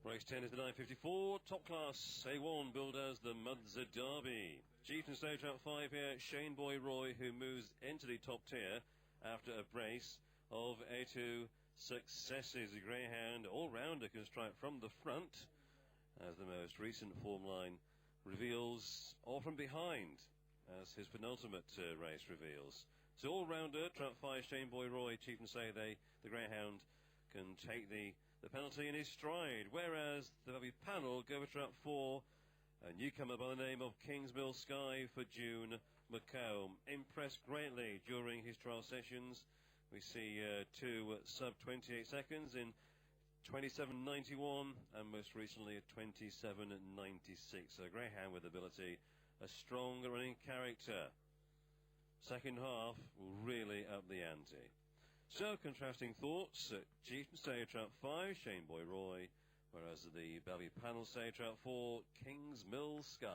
Race 10 is the 954, top class A1 billed as the Mudza Derby. Chieftain stage out 5 here, Shane Boy Roy, who moves into the top tier after a brace of A2 successes. A greyhound all-rounder can strike from the front, as the most recent form line reveals, or from behind, as his penultimate race reveals. So all-rounder, trap 5, Shane Boy Roy, Chieftain say the greyhound can take the penalty in his stride, whereas the Belle Vue panel go for trap 4, a newcomer by the name of Kingsmill Sky for June McComb. Impressed greatly during his trial sessions. We see 2 sub-28 seconds in 27.91 and most recently at 27.96. So a greyhound with ability, a strong running character. Second half will really up the ante. So, contrasting thoughts, Chieftain say trap 5, Shane Boy Roy, whereas the Belle Vue panel say trap 4, Kingsmill Sky.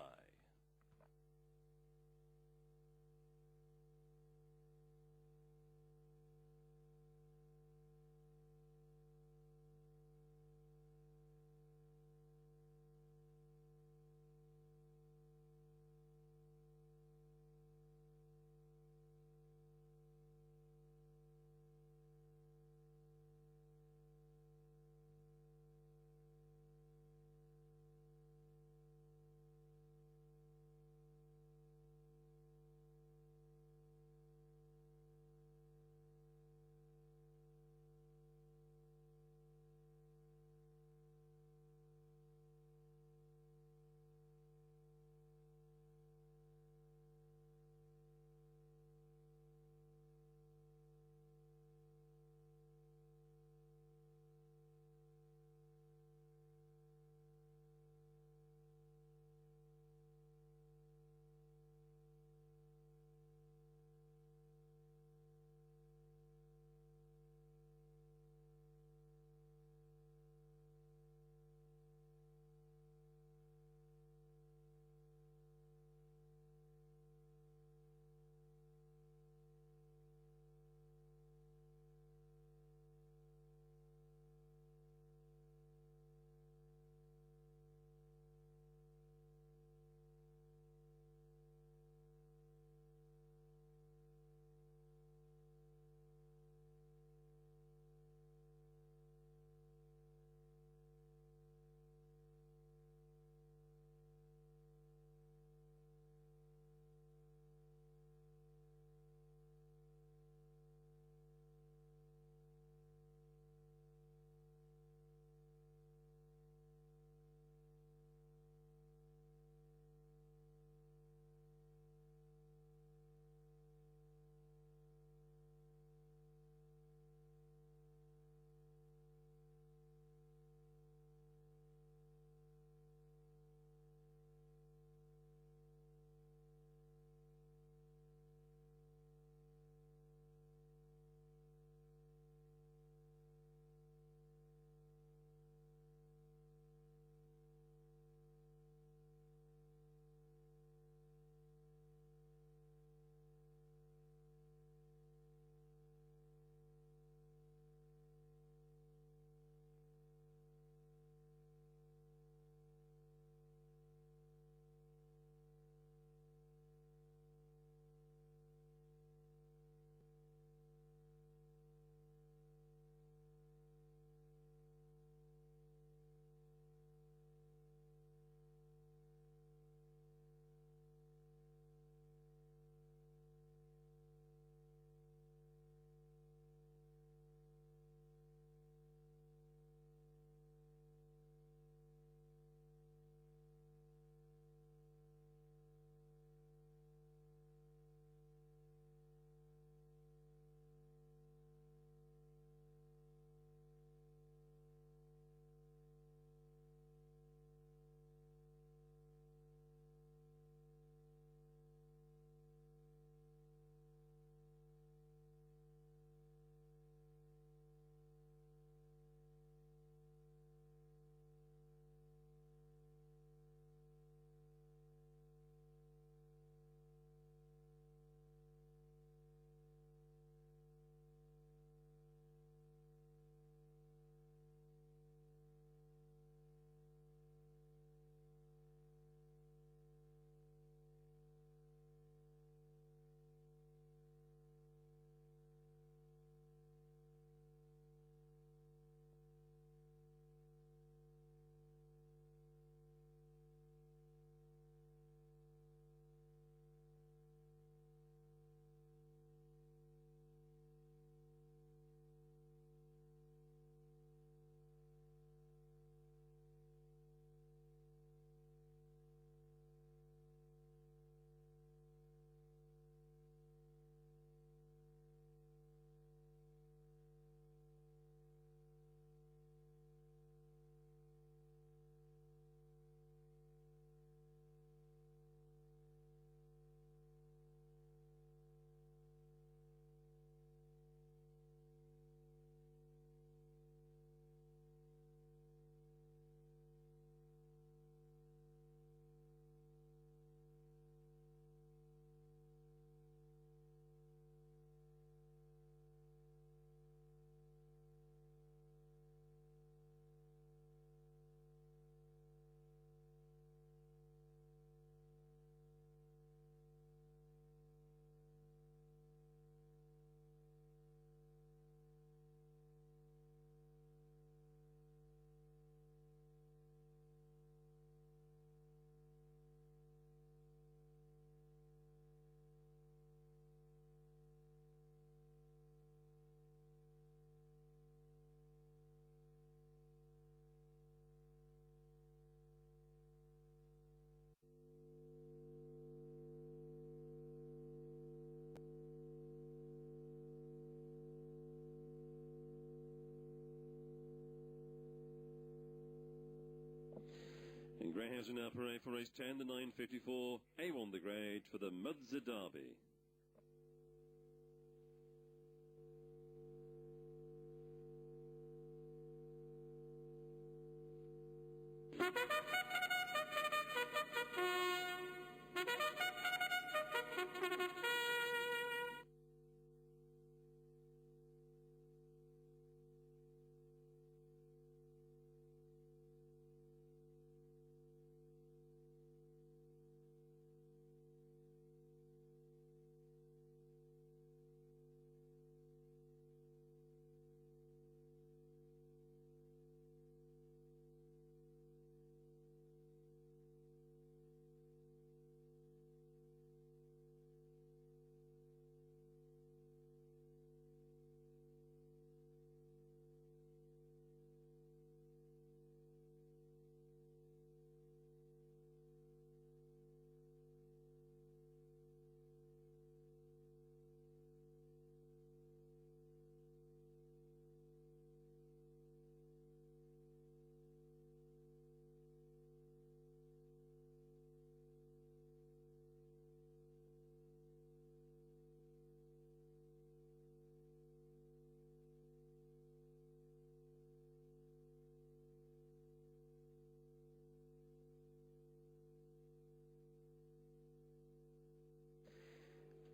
And greyhounds are now parade for race 10, the 9.54. A1 the grade for the Mudza Derby.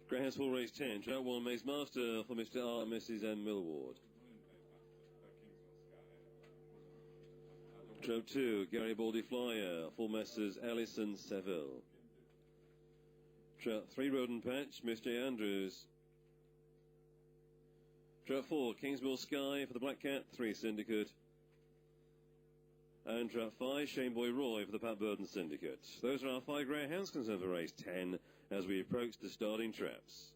Greyhounds for race 10. Trout 1, Maze Master for Mr. R and Mrs. M. Millward. Trout 2, Garibaldi Flyer for Messrs. Ellis and Seville. Trout 3, Rodent Patch, Mr. Andrews. Trout 4, Kingsmill Sky for the Black Cat, 3 Syndicate. And Trout 5, Shane Boy Roy for the Pat Burden Syndicate. Those are our 5 greyhounds concerned for race 10 as we approach the starting traps.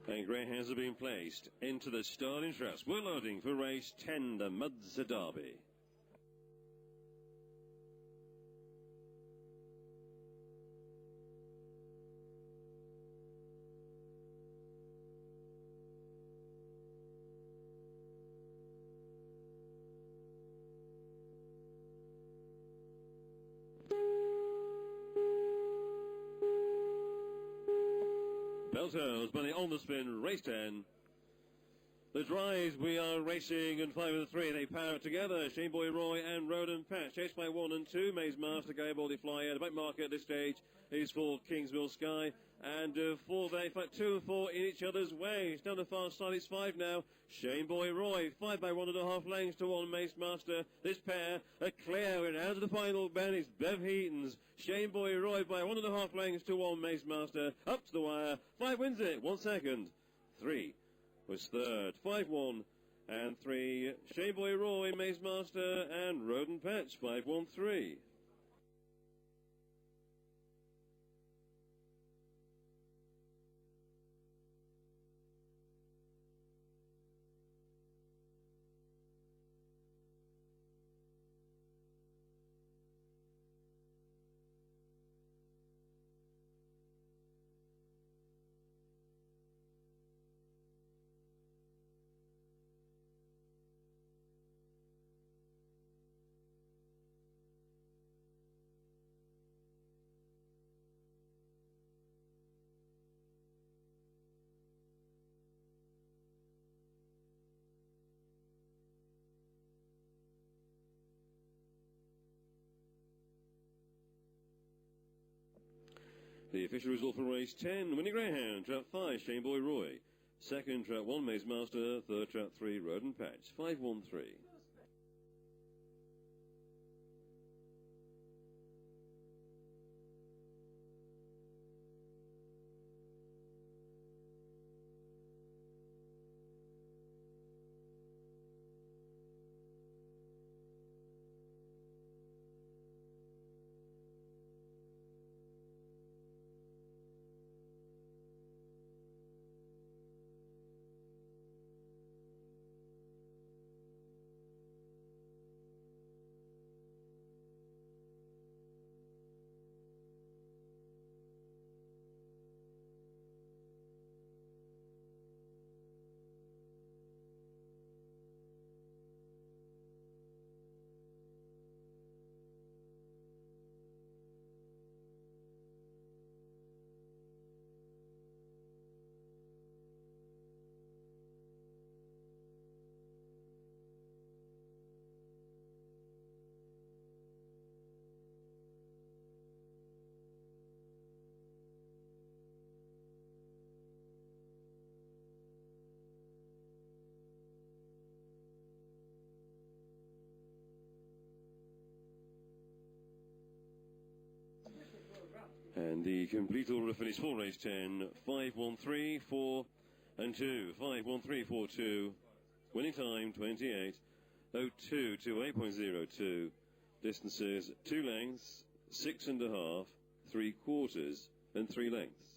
And greyhounds are being placed into the starting traps. We're loading for race 10, the Mudza Derby. Belto's money on the spin, race 10. The drives, we are racing, and 5 and 3, they power together. Shane Boy Roy and Roden Patch, chased by 1 and 2. Maze Master, Garibaldi Flyer. The back marker at this stage is for Kingsmill Sky. And 4 there, in fact 2 and 4 in each other's way. It's down the far side, it's 5 now. Shane Boy Roy, 5 by 1.5 lengths to 1 Mace Master. This pair are clear, and out of the final bend is Bev Heaton's. Shane Boy Roy by 1.5 lengths to 1 Mace Master. Up to the wire, 5 wins it, 1 second. 3 was third, 5-1 and 3. Shane Boy Roy, Maze Master and Roden Patch, 5-1-3. The official result for race 10, winning greyhound, trap 5, Shane Boy Roy. Second, trap 1, Maze Master. Third, trap 3, Roden Patch, 5-1-3. And the complete order finish for race 10, 5-1-3, 4 and 2, 5-1-3-4-2, winning time 28:02 to 8.02, distances 2 lengths, 6.5, 3/4 and 3 lengths.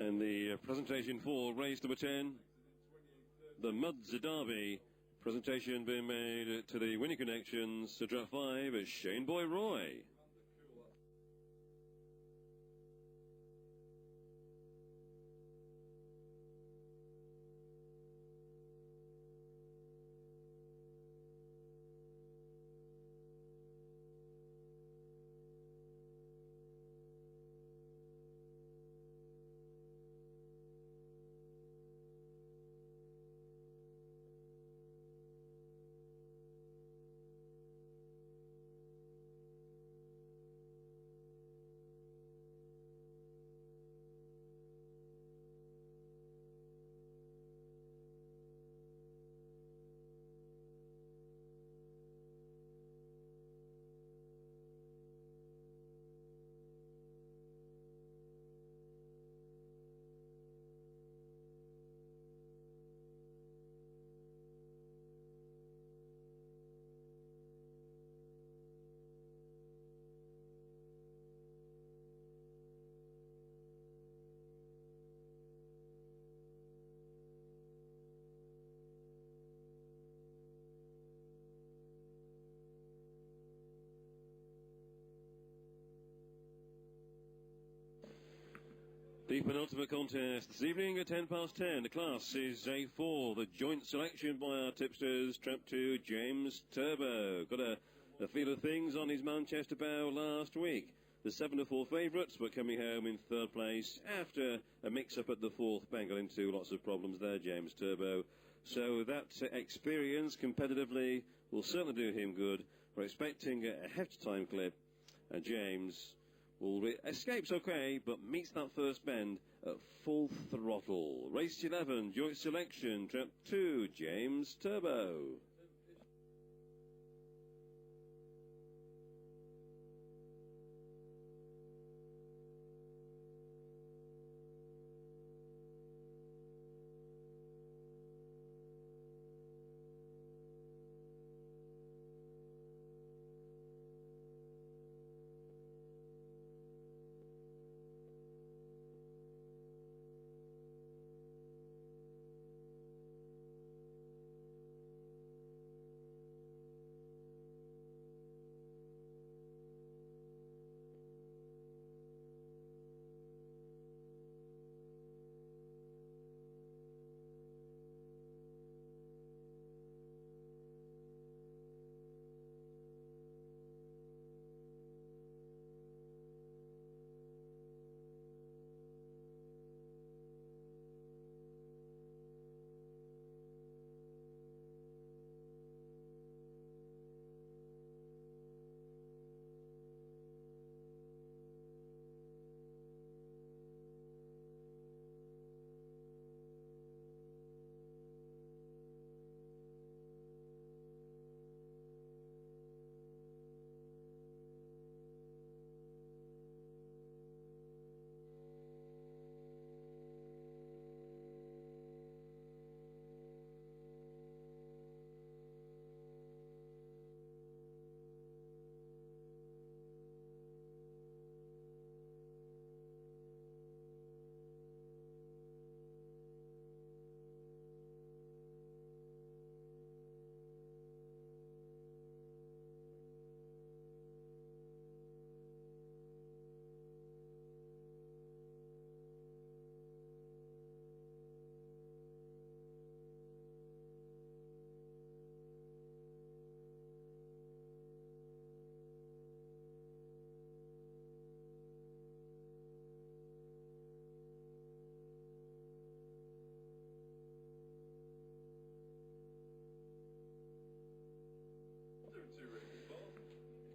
And the presentation for race number 10, the Muds Derby. Presentation being made to the winning connections to draft 5 at Shane Boy Roy. The penultimate contest this evening at 10:10. The class is A4, the joint selection by our tipsters. Trap 2, James Turbo. Got a feel of things on his Manchester bow last week. The 7-4 favourites were coming home in third place after a mix-up at the fourth bank. Got into lots of problems there, James Turbo. So that experience competitively will certainly do him good. We're expecting a hefty time clip, and James escapes okay, but meets that first bend at full throttle. Race 11, joint selection, trap 2, James Turbo.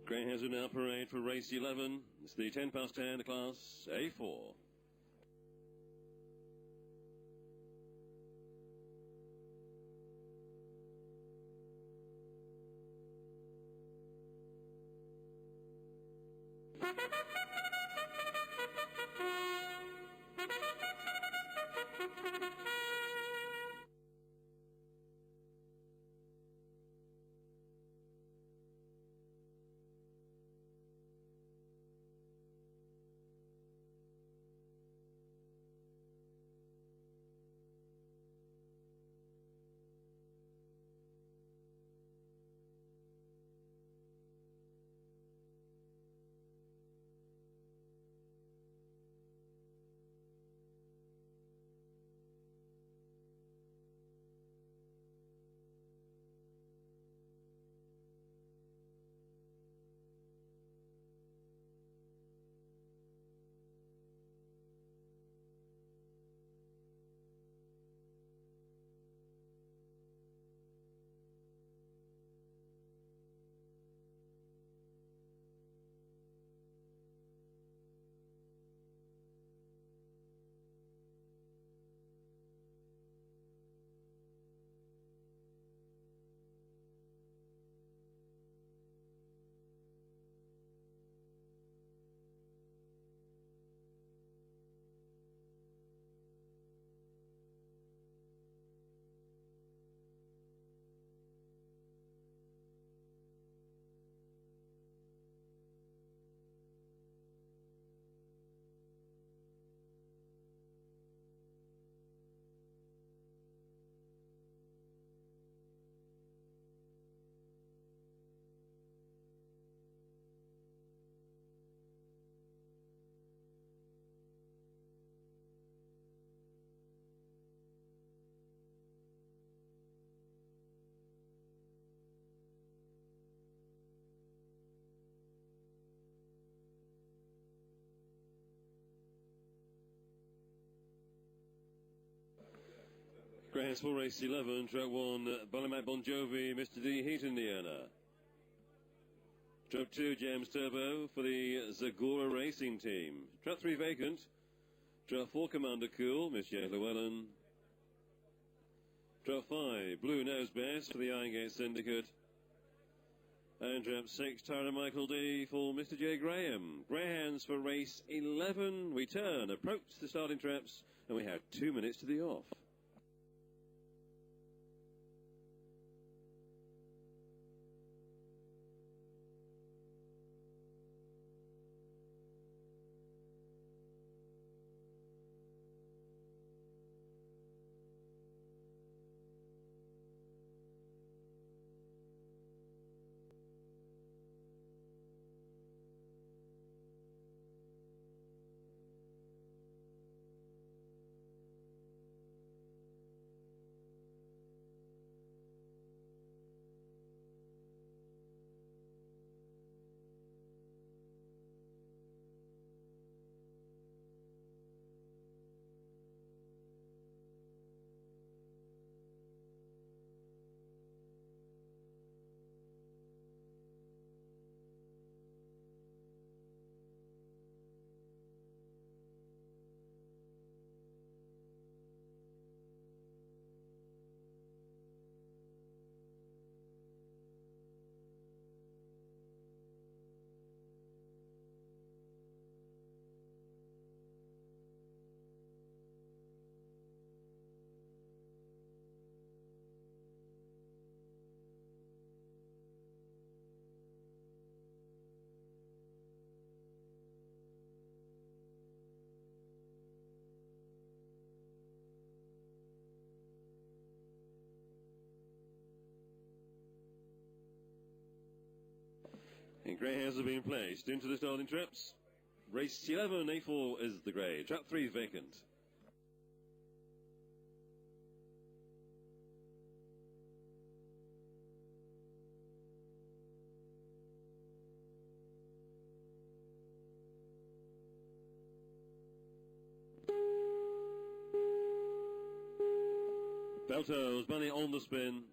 Greyhounds will now parade for race 11. It's the 10:10, the class A4. Greyhounds for race 11, track 1, Ballymac Bon Jovi, Mr. D. Heat Indiana. Track 2, James Turbo for the Zagora Racing Team. Track 3, vacant. Track 4, Commander Cool, Miss J. Llewellyn. Track 5, Blue Nose Best for the Iron Syndicate. And trap 6, Tara Michael D for Mr. J. Graham. Greyhounds for race 11. We turn, approach the starting traps, and we have 2 minutes to the off. And greyhounds are being placed into the starting traps. Race 11, A4 is the grey. Trap 3 vacant. Belto's money on the spin.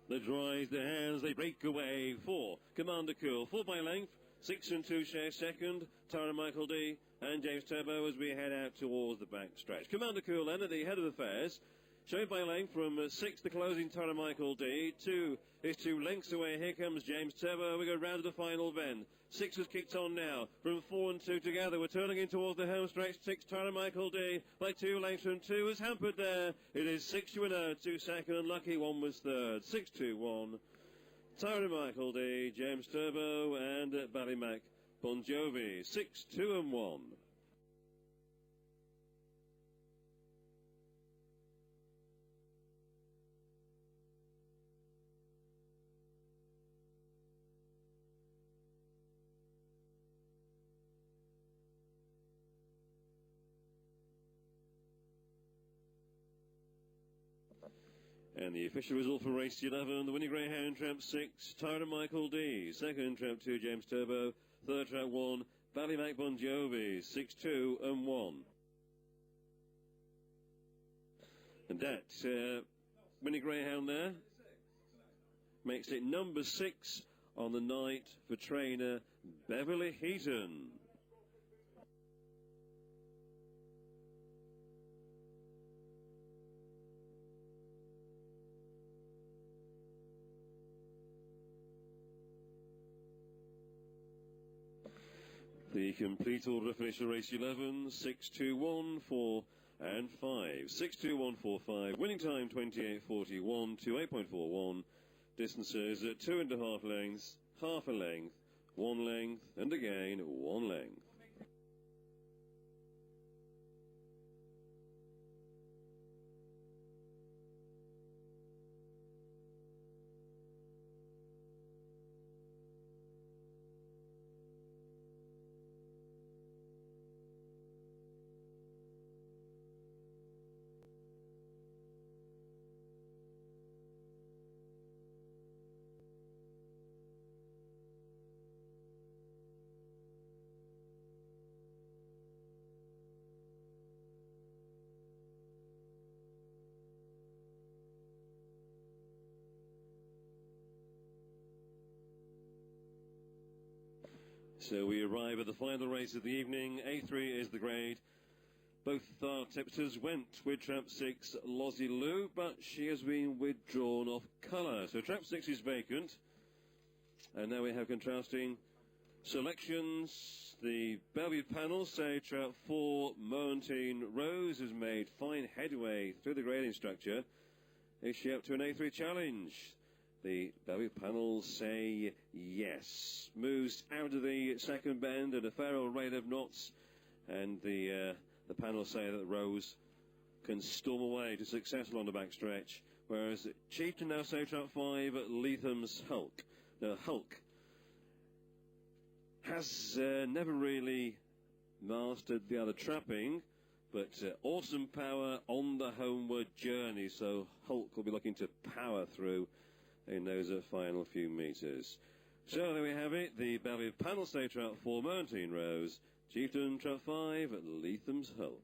They drive their hands, they break away. 4, Commander Cool, 4 by length. 6 and 2 share second. Tara Michael D and James Turbo as we head out towards the back stretch. Commander Cool then at the head of the fares. Showing by length from 6, the closing Tara Michael D. 2 is 2 lengths away. Here comes James Turbo. We go round to the final bend. 6 has kicked on now. From 4 and 2 together. We're turning in towards the home stretch. 6, Tara Michael D by 2 lengths from 2 is hampered there. It is 6 to 1, 2 second. Lucky one was third. 6 2 1. Tara Michael D, James Turbo and Ballymac Bon Jovi. 6 2 and 1. And the official result for race 11, the winning greyhound, trap 6, Tara Michael D. Second, trap 2, James Turbo. Third, trap 1, Ballymac Bon Jovi. 6 2 and 1. And that winning greyhound there makes it number 6 on the night for trainer Beverly Heaton. The complete order to finish race 11, 6 2 1 4 and 5. 6 2 1 4 5. Winning time 28.41 to 8.41. Distances at 2.5 lengths, half a length, 1 length, and again 1 length. So we arrive at the final race of the evening. A3 is the grade. Both our tipsters went with trap 6, Lozzie Lou, but she has been withdrawn off colour. So trap 6 is vacant. And now we have contrasting selections. The Belle Vue panel say trap 4, Mountain Rose, has made fine headway through the grading structure. Is she up to an A3 challenge? The Belle Vue panel say yes. Moves out of the second bend at a fair old rate of knots. And the panel say that Rose can storm away to successful on the backstretch. Whereas Chieftain now say trap 5, Letham's Hulk. Now, Hulk has never really mastered the other trapping, but awesome power on the homeward journey, so Hulk will be looking to power through in those final few metres. So there we have it, the Belle Vue panel say trap 4, Mountain Rose, Chieftain trap 5, Letham's Hulk.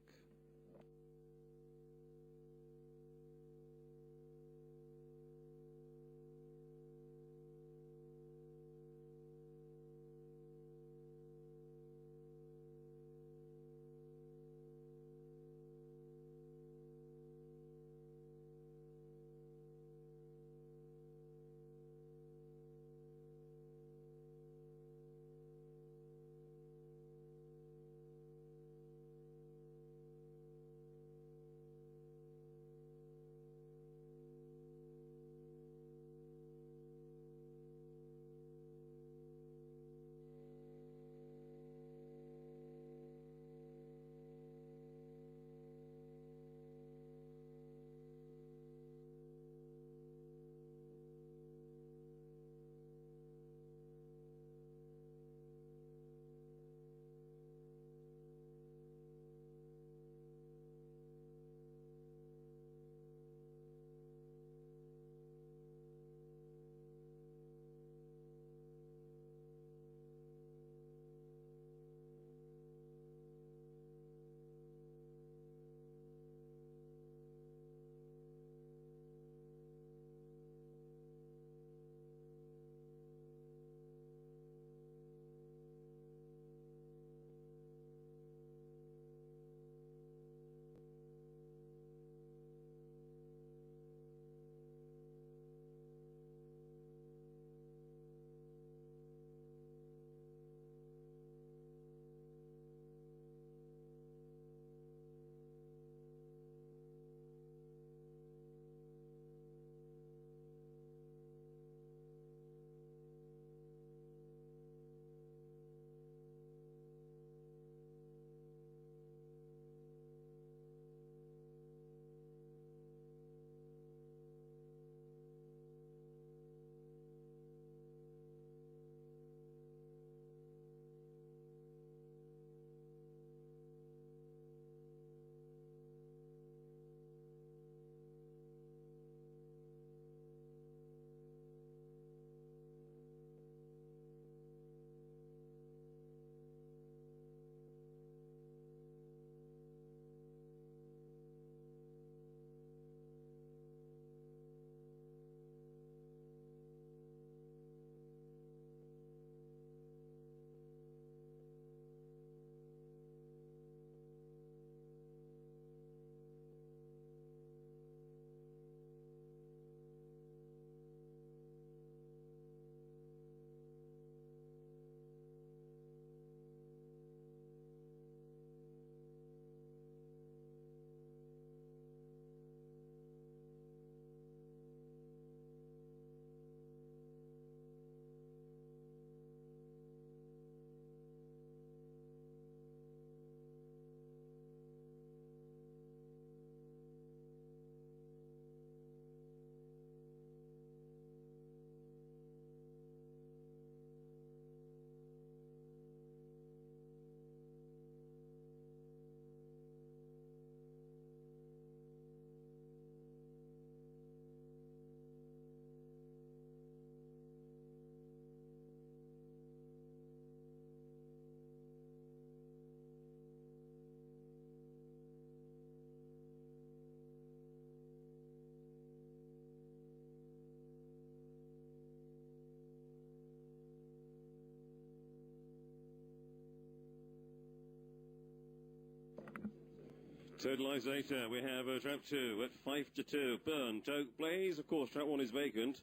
Totalisator, we have trap 2 at 5 to 2. Burnt Oak Blaze, of course, trap 1 is vacant.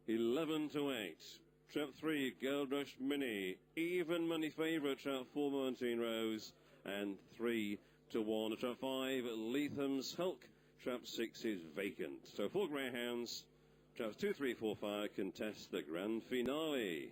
11 to 8. Trap 3, Gold Rush Mini. Even money favourite, trap 4, Mountain Rose. And 3 to 1. Trap 5, Letham's Hulk. Trap 6 is vacant. So 4 greyhounds. Traps 2, 3, 4, 5 contest the grand finale.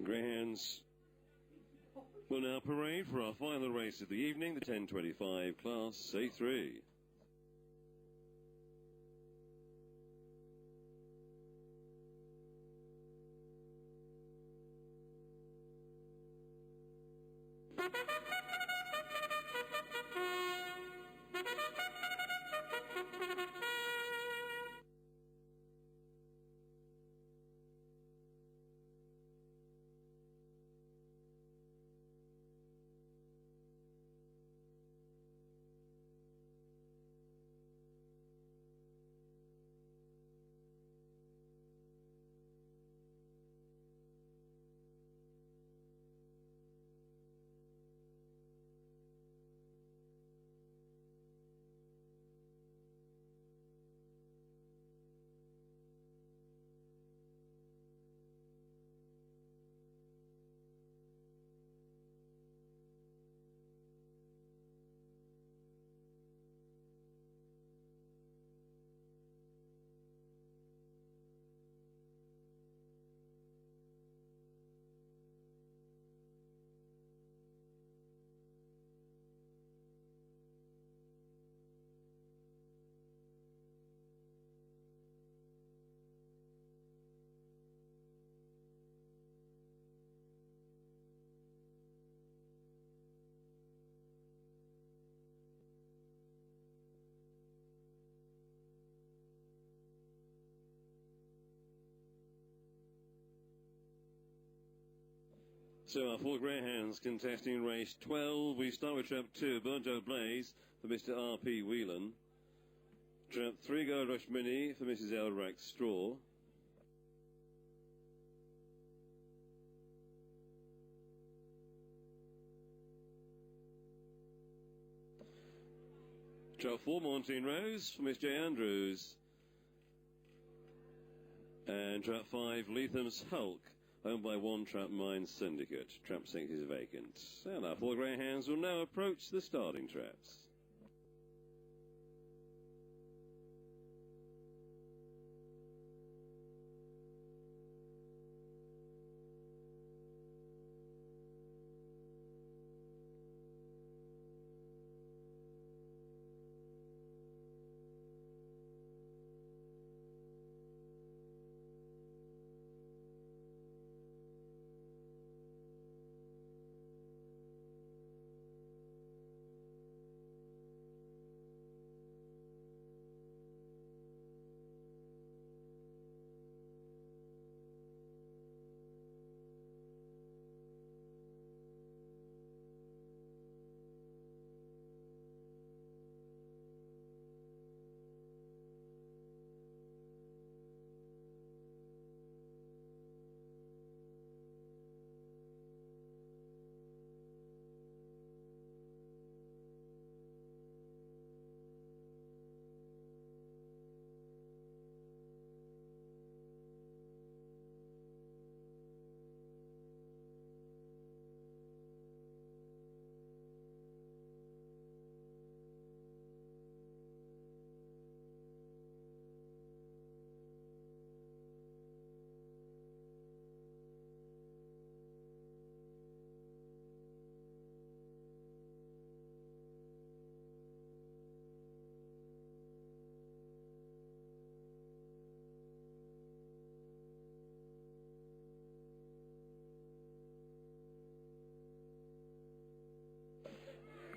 Greyhounds will now parade for our final race of the evening, the 10:25 Class A3. So our 4 greyhounds contesting race 12. We start with trap 2, Burnt Oak Blaze for Mr. R.P. Whelan. Trap 3, Gold Rush Mini for Mrs. Elrack Straw. Trap 4, Montine Rose for Miss J. Andrews. And trap 5, Letham's Hulk, owned by One Trap Mines Syndicate. Trap 6 is vacant. And our 4 greyhounds will now approach the starting traps.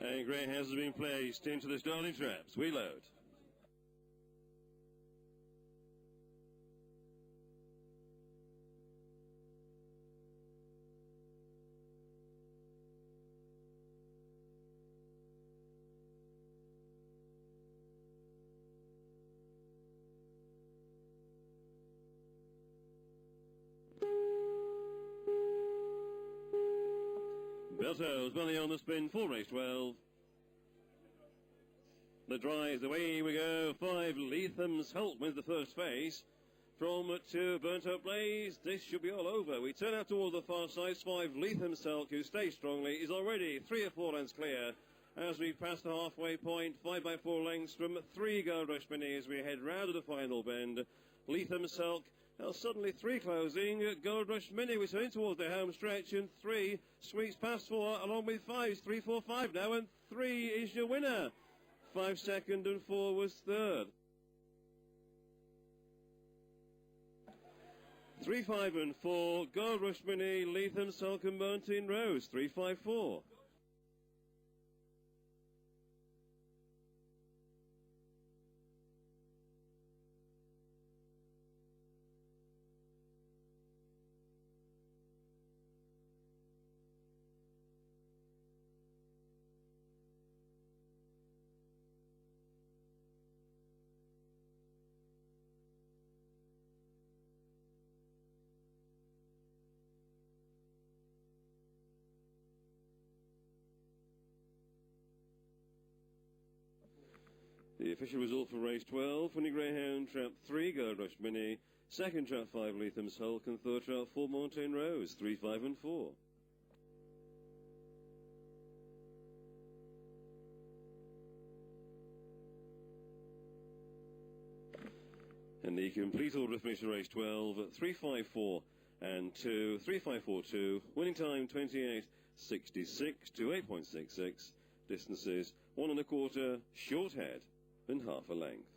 And greyhounds have been placed into the starting traps. We load. Belto's money on the spin for race 12. The drives, away we go. 5, Letham's Hulk wins the first phase. From 2, Burnt Up Blaze, this should be all over. We turn out towards the far side. 5, Letham's Hulk, who stays strongly, is already 3 or 4 lengths clear. As we pass the halfway point, 5 by 4 lengths from 3 Gold Rush Mini as we head round to the final bend. Letham's Hulk. Now suddenly 3 closing, Gold Rush Mini returning towards the home stretch, and 3 sweeps past 4 along with 5, 3, 4, 5 now, and 3 is your winner. 5 second and 4 was third. 3, 5 and 4, Gold Rush Mini, Letham's Hulk and Mountain Rose, 3, 5, 4. The official result for race 12, winning greyhound, trap 3, Gold Rush Mini, second trap 5, Letham's Hulk, and third trap 4, Mountain Rose, 3, 5 and 4. And the complete order of finish race 12, 3, 5, 4 and 2, 3, 5, 4, 2, winning time 28.66 to 8.66, distances 1 1/4, short head and half a length.